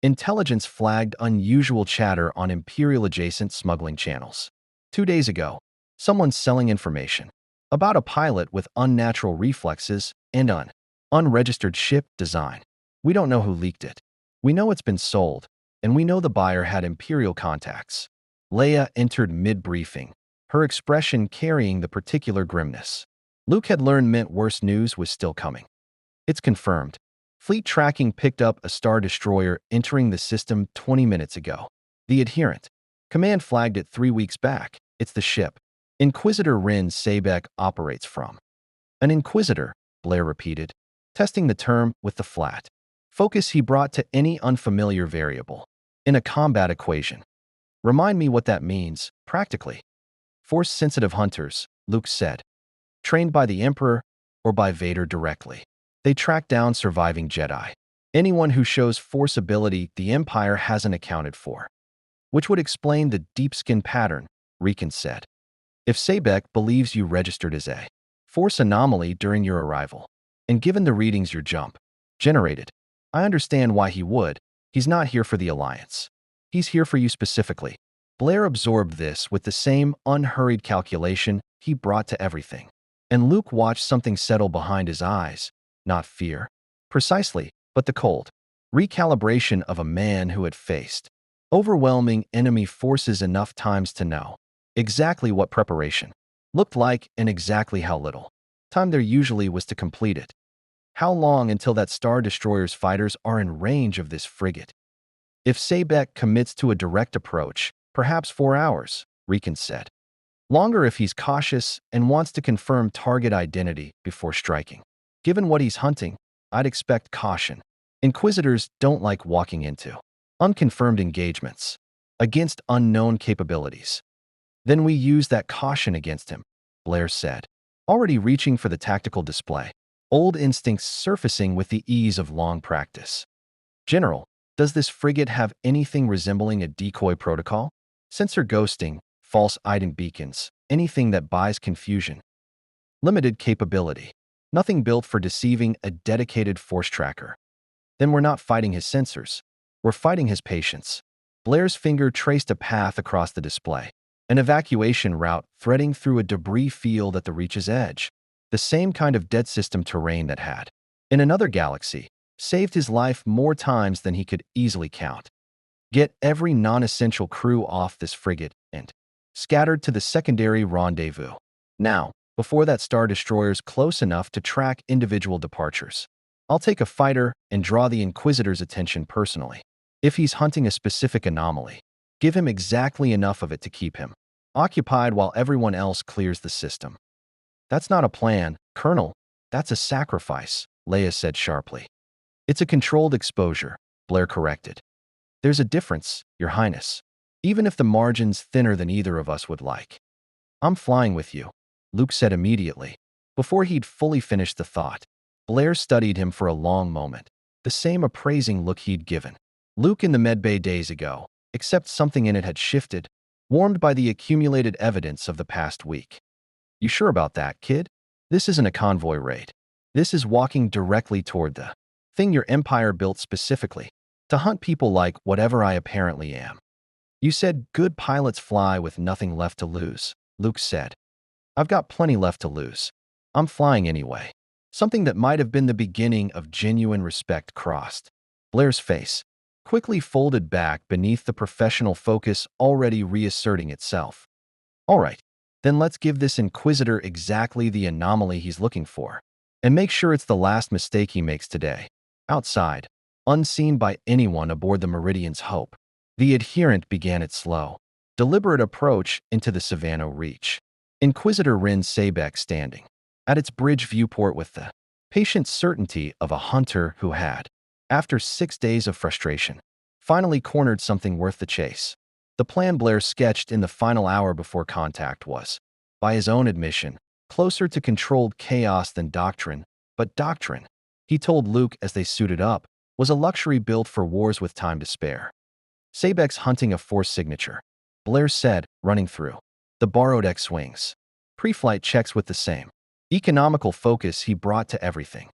Intelligence flagged unusual chatter on Imperial-adjacent smuggling channels. 2 days ago, someone's selling information about a pilot with unnatural reflexes and unregistered ship design. We don't know who leaked it. We know it's been sold, and we know the buyer had Imperial contacts. Leia entered mid-briefing, her expression carrying the particular grimness Luke had learned meant worse news was still coming. It's confirmed. Fleet tracking picked up a Star Destroyer entering the system 20 minutes ago. The Adherent. Command flagged it 3 weeks back. It's the ship Inquisitor Rin Sabek operates from. An Inquisitor, Blair repeated, testing the term with the flat focus he brought to any unfamiliar variable in a combat equation. Remind me what that means, practically. Force-sensitive hunters, Luke said. Trained by the Emperor or by Vader directly. They track down surviving Jedi. Anyone who shows force ability the Empire hasn't accounted for. Which would explain the deep-skin pattern, Riken said. If Sabek believes you registered as a force anomaly during your arrival, and given the readings your jump generated, I understand why he would. He's not here for the Alliance. He's here for you specifically. Blair absorbed this with the same unhurried calculation he brought to everything. And Luke watched something settle behind his eyes. Not fear, precisely, but the cold recalibration of a man who had faced overwhelming enemy forces enough times to know exactly what preparation looked like and exactly how little time there usually was to complete it. How long until that Star Destroyer's fighters are in range of this frigate? If Sabek commits to a direct approach, perhaps 4 hours, Riken said. Longer if he's cautious and wants to confirm target identity before striking. Given what he's hunting, I'd expect caution. Inquisitors don't like walking into unconfirmed engagements against unknown capabilities. Then we use that caution against him, Blair said, already reaching for the tactical display, old instincts surfacing with the ease of long practice. General, does this frigate have anything resembling a decoy protocol? Sensor ghosting, false ident beacons, anything that buys confusion. Limited capability. Nothing built for deceiving a dedicated force tracker. Then we're not fighting his sensors. We're fighting his patience. Blair's finger traced a path across the display. An evacuation route threading through a debris field at the Reach's edge. The same kind of dead system terrain that had, in another galaxy, saved his life more times than he could easily count. Get every non-essential crew off this frigate and scattered to the secondary rendezvous. Now, before that Star Destroyer's close enough to track individual departures. I'll take a fighter and draw the Inquisitor's attention personally. If he's hunting a specific anomaly, give him exactly enough of it to keep him occupied while everyone else clears the system. That's not a plan, Colonel. That's a sacrifice, Leia said sharply. It's a controlled exposure, Blair corrected. There's a difference, Your Highness. Even if the margin's thinner than either of us would like. I'm flying with you, Luke said immediately. Before he'd fully finished the thought, Blair studied him for a long moment, the same appraising look he'd given Luke in the medbay days ago, except something in it had shifted, warmed by the accumulated evidence of the past week. You sure about that, kid? This isn't a convoy raid. This is walking directly toward the thing your empire built specifically to hunt people like whatever I apparently am. You said good pilots fly with nothing left to lose, Luke said. I've got plenty left to lose. I'm flying anyway. Something that might have been the beginning of genuine respect crossed Blair's face, quickly folded back beneath the professional focus already reasserting itself. All right, then let's give this Inquisitor exactly the anomaly he's looking for. And make sure it's the last mistake he makes today. Outside, unseen by anyone aboard the Meridian's Hope, the adherent began its slow, deliberate approach into the Savannah Reach. Inquisitor Rin Sabek standing at its bridge viewport with the patient certainty of a hunter who had, after 6 days of frustration, finally cornered something worth the chase. The plan Blair sketched in the final hour before contact was, by his own admission, closer to controlled chaos than doctrine, but doctrine, he told Luke as they suited up, was a luxury built for wars with time to spare. Sabek's hunting a force signature, Blair said, running through the borrowed X-Wings. Pre-flight checks with the same economical focus he brought to everything.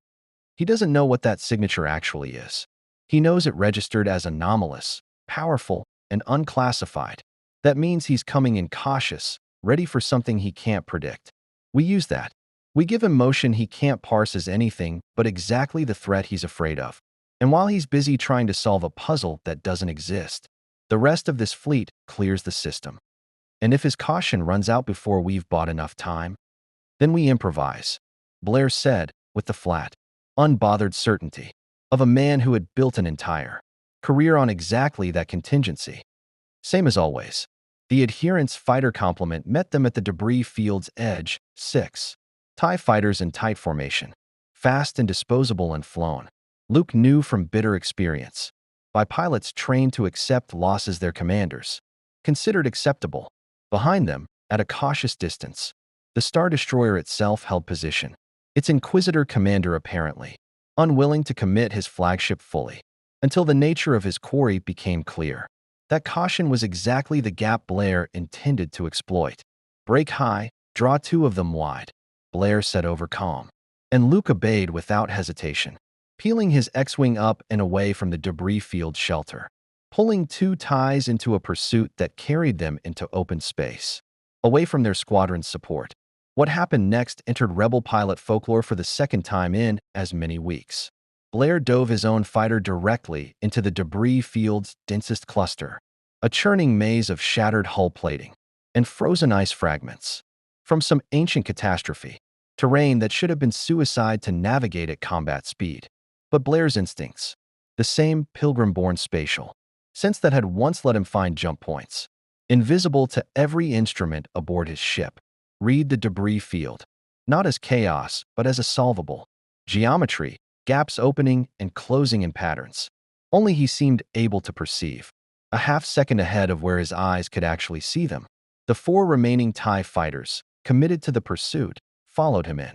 He doesn't know what that signature actually is. He knows it registered as anomalous, powerful, and unclassified. That means he's coming in cautious, ready for something he can't predict. We use that. We give him motion he can't parse as anything but exactly the threat he's afraid of. And while he's busy trying to solve a puzzle that doesn't exist, the rest of this fleet clears the system. And if his caution runs out before we've bought enough time, then we improvise, Blair said, with the flat, unbothered certainty of a man who had built an entire career on exactly that contingency. Same as always. The adherents' fighter complement met them at the debris field's edge, 6 TIE fighters in tight formation, fast and disposable and flown. Luke knew from bitter experience, by pilots trained to accept losses their commanders considered acceptable. Behind them, at a cautious distance, the Star Destroyer itself held position, its Inquisitor commander apparently unwilling to commit his flagship fully, until the nature of his quarry became clear. That caution was exactly the gap Blair intended to exploit. Break high, draw 2 of them wide, Blair said over calm. And Luke obeyed without hesitation, peeling his X-Wing up and away from the debris field shelter, pulling 2 ties into a pursuit that carried them into open space, away from their squadron's support. What happened next entered Rebel pilot folklore for the second time in as many weeks. Blair dove his own fighter directly into the debris field's densest cluster, a churning maze of shattered hull plating and frozen ice fragments. From some ancient catastrophe, terrain that should have been suicide to navigate at combat speed. But Blair's instincts, the same pilgrim-born spatial sense that had once let him find jump points, invisible to every instrument aboard his ship, read the debris field, not as chaos, but as a solvable geometry, gaps opening and closing in patterns. Only he seemed able to perceive, a half-second ahead of where his eyes could actually see them. The 4 remaining TIE fighters, committed to the pursuit, followed him in.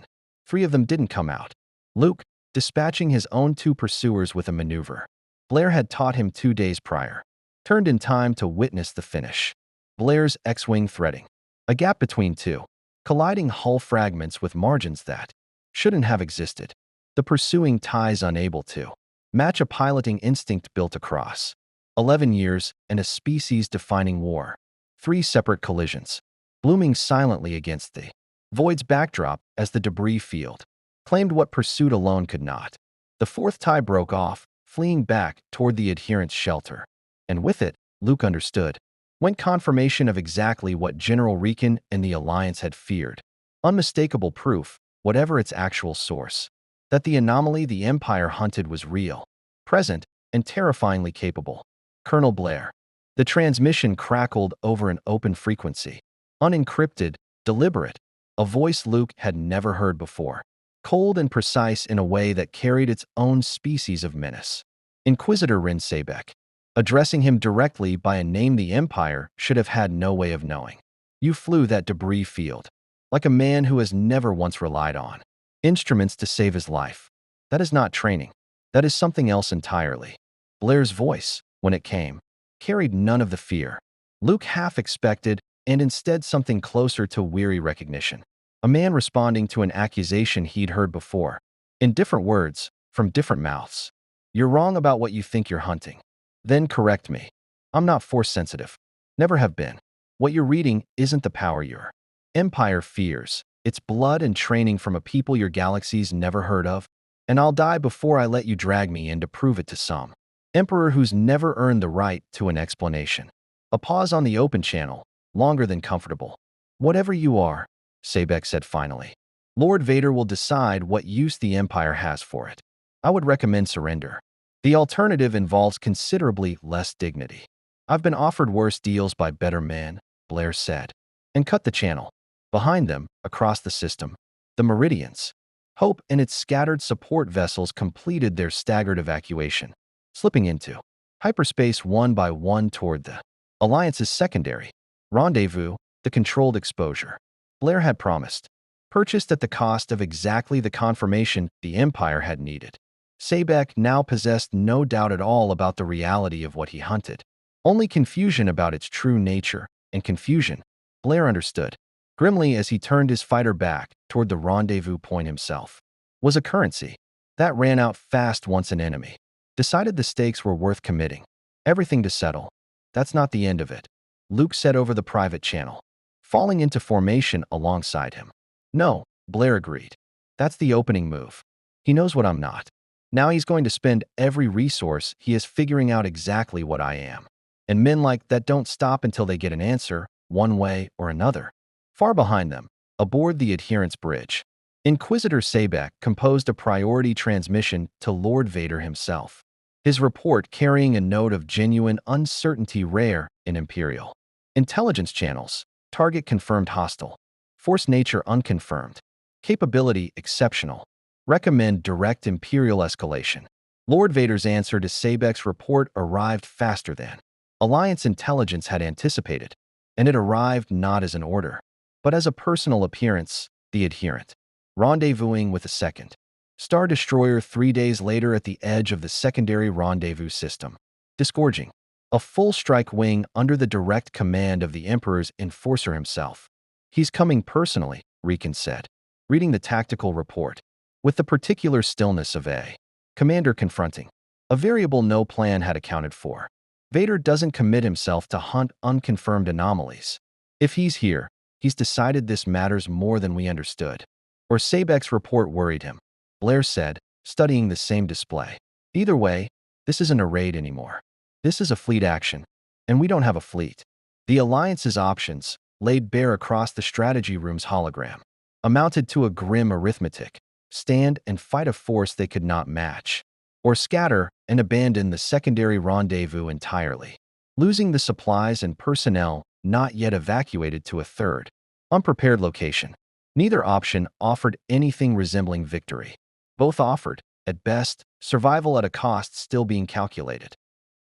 3 of them didn't come out. Luke, dispatching his own 2 pursuers with a maneuver Blair had taught him 2 days prior, turned in time to witness the finish. Blair's X-Wing threading a gap between 2 colliding hull fragments with margins that shouldn't have existed. The pursuing TIEs unable to match a piloting instinct built across 11 years and a species-defining war. 3 separate collisions, blooming silently against the void's backdrop as the debris field claimed what pursuit alone could not. The 4th TIE broke off, fleeing back toward the adherents' shelter. And with it, Luke understood, went confirmation of exactly what General Riken and the Alliance had feared. Unmistakable proof, whatever its actual source, that the anomaly the Empire hunted was real, present, and terrifyingly capable. Colonel Blair. The transmission crackled over an open frequency, unencrypted, deliberate, a voice Luke had never heard before, cold and precise in a way that carried its own species of menace. Inquisitor Rin Sabek. Addressing him directly by a name the Empire should have had no way of knowing. You flew that debris field, like a man who has never once relied on instruments to save his life. That is not training. That is something else entirely. Blair's voice, when it came, carried none of the fear Luke half expected, and instead something closer to weary recognition. A man responding to an accusation he'd heard before, in different words, from different mouths. You're wrong about what you think you're hunting. Then correct me. I'm not force sensitive. Never have been. What you're reading isn't the power your empire fears. It's blood and training from a people your galaxy's never heard of. And I'll die before I let you drag me in to prove it to some emperor who's never earned the right to an explanation. A pause on the open channel, longer than comfortable. Whatever you are, Sabek said finally, Lord Vader will decide what use the Empire has for it. I would recommend surrender. The alternative involves considerably less dignity. I've been offered worse deals by better men, Blair said, and cut the channel. Behind them, across the system, the Meridians. Hope and its scattered support vessels completed their staggered evacuation, slipping into hyperspace one by one toward the Alliance's secondary rendezvous, the controlled exposure Blair had promised, purchased at the cost of exactly the confirmation the Empire had needed. Sabek now possessed no doubt at all about the reality of what he hunted, only confusion about its true nature, and confusion, Blair understood, grimly as he turned his fighter back toward the rendezvous point himself, was a currency that ran out fast once an enemy decided the stakes were worth committing. Everything to settle. That's not the end of it, Luke said over the private channel, falling into formation alongside him. No, Blair agreed. That's the opening move. He knows what I'm not. Now he's going to spend every resource he is figuring out exactly what I am. And men like that don't stop until they get an answer, one way or another. Far behind them, aboard the adherence bridge, Inquisitor Sabek composed a priority transmission to Lord Vader himself, his report carrying a note of genuine uncertainty rare in Imperial intelligence channels. Target confirmed hostile. Force nature unconfirmed. Capability exceptional. Recommend direct Imperial escalation. Lord Vader's answer to Sabek's report arrived faster than Alliance intelligence had anticipated, and it arrived not as an order, but as a personal appearance, the adherent, rendezvousing with a second Star Destroyer 3 days later at the edge of the secondary rendezvous system, disgorging a full strike wing under the direct command of the Emperor's enforcer himself. He's coming personally, Riken said, reading the tactical report, with the particular stillness of a commander confronting a variable no plan had accounted for. Vader doesn't commit himself to hunt unconfirmed anomalies. If he's here, he's decided this matters more than we understood. Or Sabek's report worried him, Blair said, studying the same display. Either way, this isn't a raid anymore. This is a fleet action, and we don't have a fleet. The Alliance's options, laid bare across the strategy room's hologram, amounted to a grim arithmetic: stand and fight a force they could not match, or scatter and abandon the secondary rendezvous entirely, losing the supplies and personnel not yet evacuated to a third, unprepared location. Neither option offered anything resembling victory. Both offered, at best, survival at a cost still being calculated.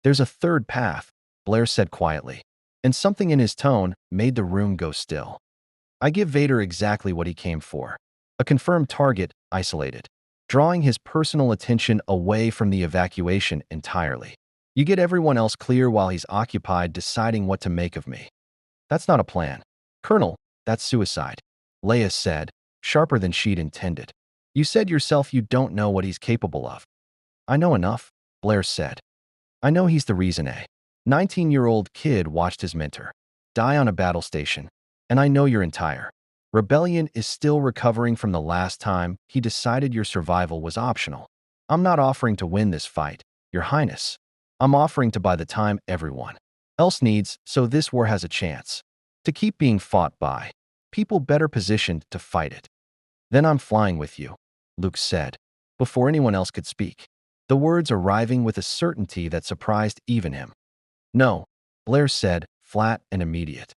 There's a third path, Blair said quietly, and something in his tone made the room go still. I give Vader exactly what he came for. A confirmed target, isolated, drawing his personal attention away from the evacuation entirely. You get everyone else clear while he's occupied deciding what to make of me. That's not a plan. Colonel, that's suicide, Leia said, sharper than she'd intended. You said yourself you don't know what he's capable of. I know enough, Blair said. I know he's the reason a 19-year-old kid watched his mentor die on a battle station, and I know your entire rebellion is still recovering from the last time he decided your survival was optional. I'm not offering to win this fight, Your Highness. I'm offering to buy the time everyone else needs so this war has a chance to keep being fought by people better positioned to fight it. Then I'm flying with you, Luke said, before anyone else could speak, the words arriving with a certainty that surprised even him. No, Blair said, flat and immediate.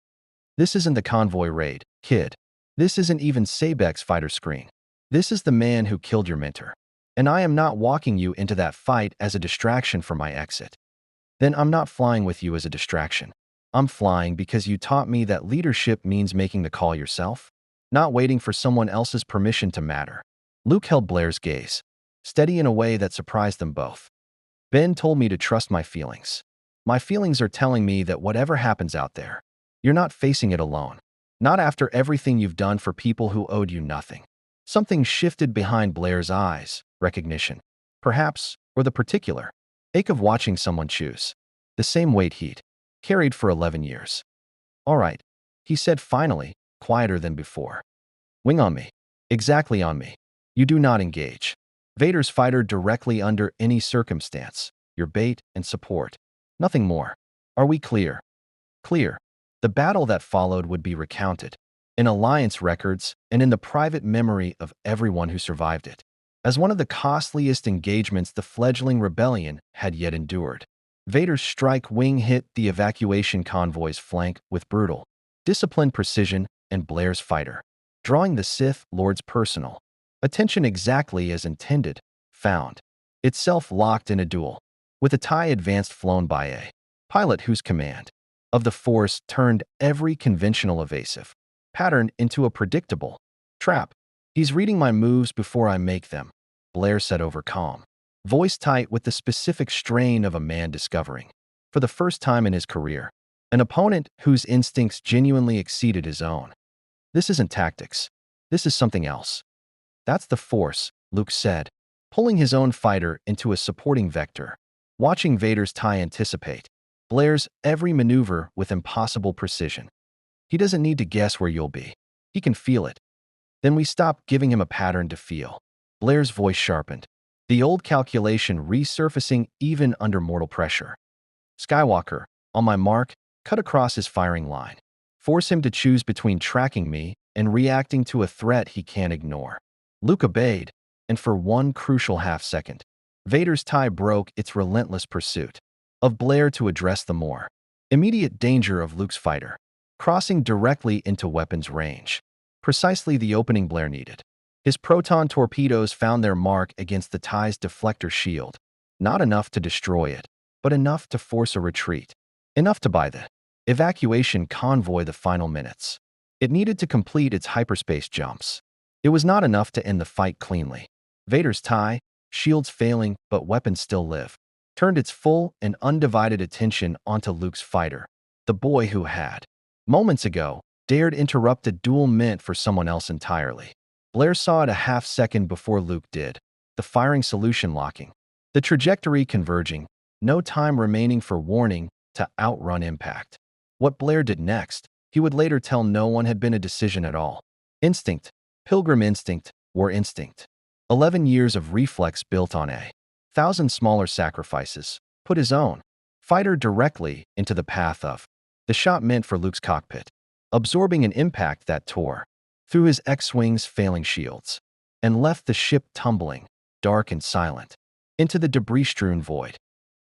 This isn't the convoy raid, kid. This isn't even Sabek's fighter screen. This is the man who killed your mentor. And I am not walking you into that fight as a distraction for my exit. Then I'm not flying with you as a distraction. I'm flying because you taught me that leadership means making the call yourself, not waiting for someone else's permission to matter. Luke held Blair's gaze, steady in a way that surprised them both. Ben told me to trust my feelings. My feelings are telling me that whatever happens out there, you're not facing it alone. Not after everything you've done for people who owed you nothing. Something shifted behind Blair's eyes, recognition, perhaps, or the particular ache of watching someone choose the same weight heat carried for 11 years. All right, he said finally, quieter than before. Wing on me. Exactly on me. You do not engage. Vader's fighter directly under any circumstance. Your bait and support. Nothing more. Are we clear? Clear. The battle that followed would be recounted, in Alliance records and in the private memory of everyone who survived it, as one of the costliest engagements the fledgling rebellion had yet endured. Vader's strike wing hit the evacuation convoy's flank with brutal, disciplined precision, and Blair's fighter, drawing the Sith Lord's personal attention exactly as intended, found itself locked in a duel, with a TIE advanced flown by a pilot whose command of the Force turned every conventional evasive pattern into a predictable trap. He's reading my moves before I make them, Blair said over calm, voice tight with the specific strain of a man discovering, for the first time in his career, an opponent whose instincts genuinely exceeded his own. This isn't tactics. This is something else. That's the Force, Luke said, pulling his own fighter into a supporting vector, watching Vader's TIE anticipate Blair's every maneuver with impossible precision. He doesn't need to guess where you'll be. He can feel it. Then we stop giving him a pattern to feel. Blair's voice sharpened, the old calculation resurfacing even under mortal pressure. Skywalker, on my mark, cut across his firing line. Force him to choose between tracking me and reacting to a threat he can't ignore. Luke obeyed, and for one crucial half-second, Vader's TIE broke its relentless pursuit of Blair to address the more immediate danger of Luke's fighter, crossing directly into weapons range, precisely the opening Blair needed. His proton torpedoes found their mark against the TIE's deflector shield, not enough to destroy it, but enough to force a retreat, enough to buy the evacuation convoy the final minutes. It needed to complete its hyperspace jumps. It was not enough to end the fight cleanly. Vader's TIE, shields failing but weapons still live, turned its full and undivided attention onto Luke's fighter, the boy who had, moments ago, dared interrupt a duel meant for someone else entirely. Blair saw it a half-second before Luke did, the firing solution locking, the trajectory converging, no time remaining for warning to outrun impact. What Blair did next, he would later tell no one had been a decision at all. Instinct, pilgrim instinct, war instinct. 11 years of reflex built on 1,000 smaller sacrifices, put his own fighter directly into the path of the shot meant for Luke's cockpit, absorbing an impact that tore through his X-Wing's failing shields and left the ship tumbling, dark and silent, into the debris-strewn void.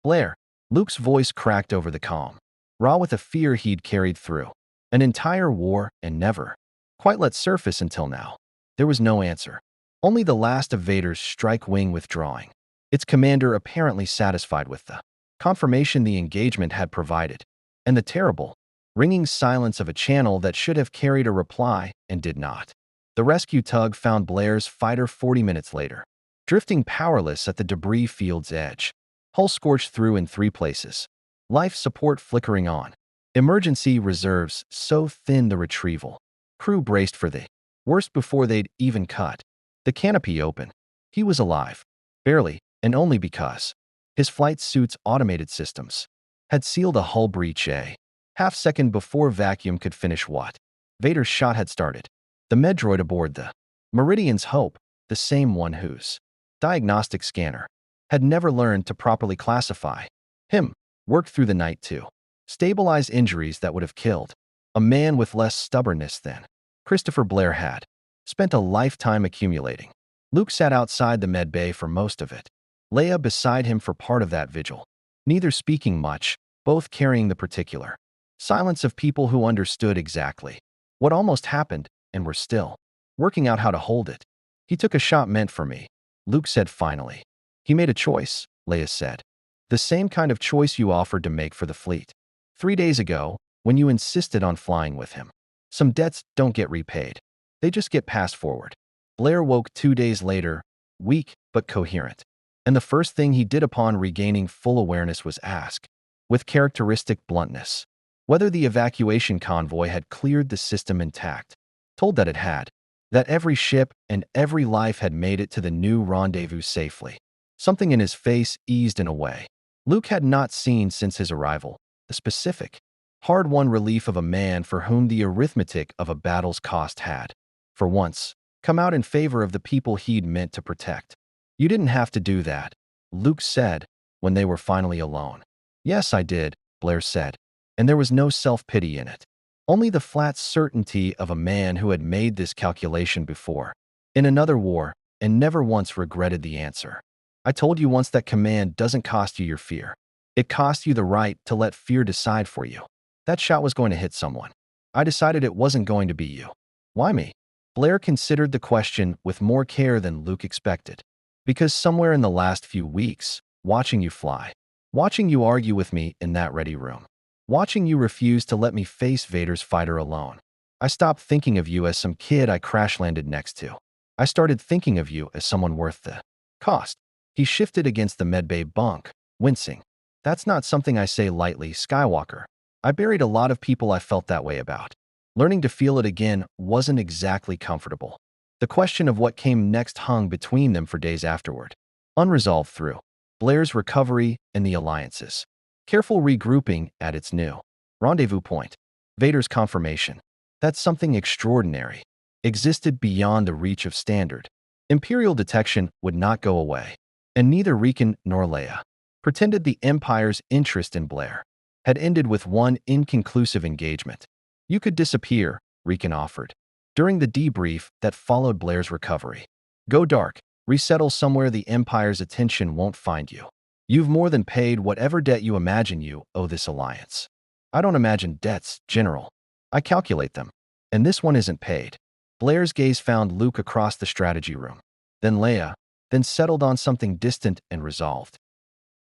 Blair, Luke's voice cracked over the calm, raw with a fear he'd carried through an entire war and never quite let surface until now. There was no answer, only the last of Vader's strike wing withdrawing, its commander apparently satisfied with the confirmation the engagement had provided, and the terrible, ringing silence of a channel that should have carried a reply and did not. The rescue tug found Blair's fighter 40 minutes later, drifting powerless at the debris field's edge, hull scorched through in 3 places, life support flickering on, emergency reserves so thin the retrieval crew braced for the worst before they'd even cut the canopy open. He was alive, barely, and only because his flight suit's automated systems had sealed a hull breach a half-second before vacuum could finish what Vader's shot had started. The medroid aboard the Meridian's Hope, the same one whose diagnostic scanner had never learned to properly classify him, worked through the night to stabilize injuries that would have killed a man with less stubbornness than Christopher Blair had spent a lifetime accumulating. Luke sat outside the med bay for most of it, Leia beside him for part of that vigil, neither speaking much, both carrying the particular silence of people who understood exactly what almost happened and were still working out how to hold it. He took a shot meant for me, Luke said finally. He made a choice, Leia said. The same kind of choice you offered to make for the fleet 3 days ago when you insisted on flying with him. Some debts don't get repaid. They just get passed forward. Blair woke 2 days later, weak but coherent. And the first thing he did upon regaining full awareness was ask, with characteristic bluntness, whether the evacuation convoy had cleared the system intact. Told that it had, that every ship and every life had made it to the new rendezvous safely. Something in his face eased in a way Luke had not seen since his arrival, the specific, hard-won relief of a man for whom the arithmetic of a battle's cost had, for once, come out in favor of the people he'd meant to protect. You didn't have to do that, Luke said when they were finally alone. Yes, I did, Blair said, and there was no self-pity in it. Only the flat certainty of a man who had made this calculation before, in another war, and never once regretted the answer. I told you once that command doesn't cost you your fear. It costs you the right to let fear decide for you. That shot was going to hit someone. I decided it wasn't going to be you. Why me? Blair considered the question with more care than Luke expected. Because somewhere in the last few weeks, watching you fly, watching you argue with me in that ready room, watching you refuse to let me face Vader's fighter alone, I stopped thinking of you as some kid I crash-landed next to. I started thinking of you as someone worth the cost. He shifted against the medbay bunk, wincing. That's not something I say lightly, Skywalker. I buried a lot of people I felt that way about. Learning to feel it again wasn't exactly comfortable. The question of what came next hung between them for days afterward, unresolved through Blair's recovery and the alliances. Careful regrouping at its new rendezvous point. Vader's confirmation that something extraordinary existed beyond the reach of standard Imperial detection would not go away, and neither Riken nor Leia pretended the Empire's interest in Blair had ended with one inconclusive engagement. You could disappear, Riken offered, during the debrief that followed Blair's recovery. Go dark, resettle somewhere the Empire's attention won't find you. You've more than paid whatever debt you imagine you owe this alliance. I don't imagine debts, General. I calculate them. And this one isn't paid. Blair's gaze found Luke across the strategy room, then Leia, then settled on something distant and resolved.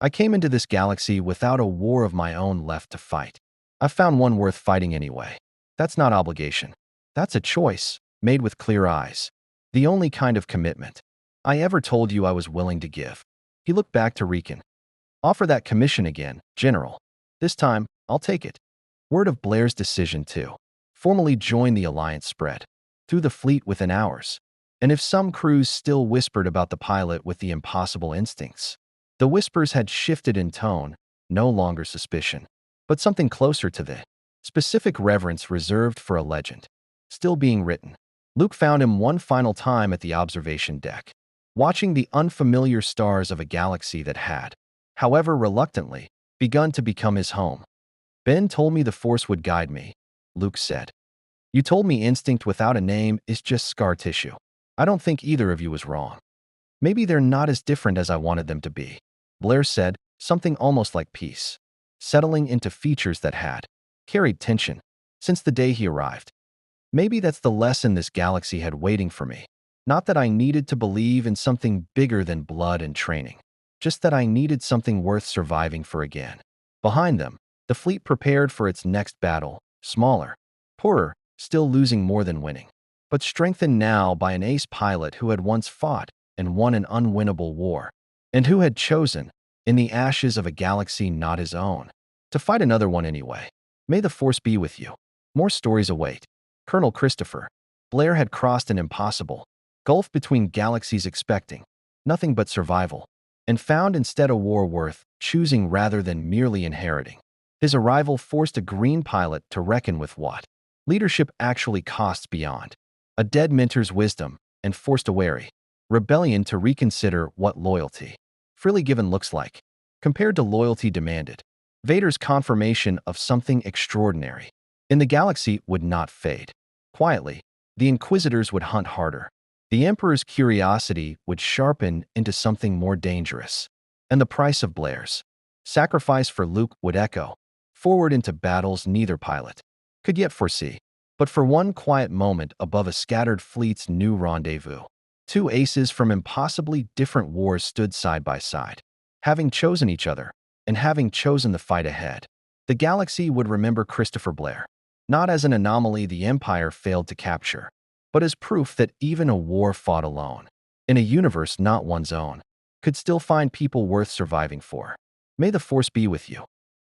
I came into this galaxy without a war of my own left to fight. I found one worth fighting anyway. That's not obligation. That's a choice, made with clear eyes. The only kind of commitment I ever told you I was willing to give. He looked back to Riken. Offer that commission again, General. This time, I'll take it. Word of Blair's decision to formally join the alliance spread through the fleet within hours. And if some crews still whispered about the pilot with the impossible instincts, the whispers had shifted in tone, no longer suspicion, but something closer to the specific reverence reserved for a legend, still being written. Luke found him one final time at the observation deck, watching the unfamiliar stars of a galaxy that had, however reluctantly, begun to become his home. Ben told me the Force would guide me, Luke said. You told me instinct without a name is just scar tissue. I don't think either of you was wrong. Maybe they're not as different as I wanted them to be, Blair said, something almost like peace, settling into features that had carried tension since the day he arrived. Maybe that's the lesson this galaxy had waiting for me. Not that I needed to believe in something bigger than blood and training, just that I needed something worth surviving for again. Behind them, the fleet prepared for its next battle, smaller, poorer, still losing more than winning, but strengthened now by an ace pilot who had once fought and won an unwinnable war, and who had chosen, in the ashes of a galaxy not his own, to fight another one anyway. May the Force be with you. More stories await. Colonel Christopher. Blair had crossed an impossible gulf between galaxies, expecting nothing but survival, and found instead a war worth choosing rather than merely inheriting. His arrival forced a green pilot to reckon with what leadership actually costs beyond a dead mentor's wisdom, and forced a wary rebellion to reconsider what loyalty, freely given, looks like, compared to loyalty demanded. Vader's confirmation of something extraordinary in the galaxy would not fade. Quietly, the Inquisitors would hunt harder. The Emperor's curiosity would sharpen into something more dangerous. And the price of Blair's sacrifice for Luke would echo forward into battles neither pilot could yet foresee. But for one quiet moment above a scattered fleet's new rendezvous, two aces from impossibly different wars stood side by side, having chosen each other and having chosen the fight ahead. The galaxy would remember Christopher Blair, not as an anomaly the Empire failed to capture, but as proof that even a war fought alone, in a universe not one's own, could still find people worth surviving for. May the Force be with you.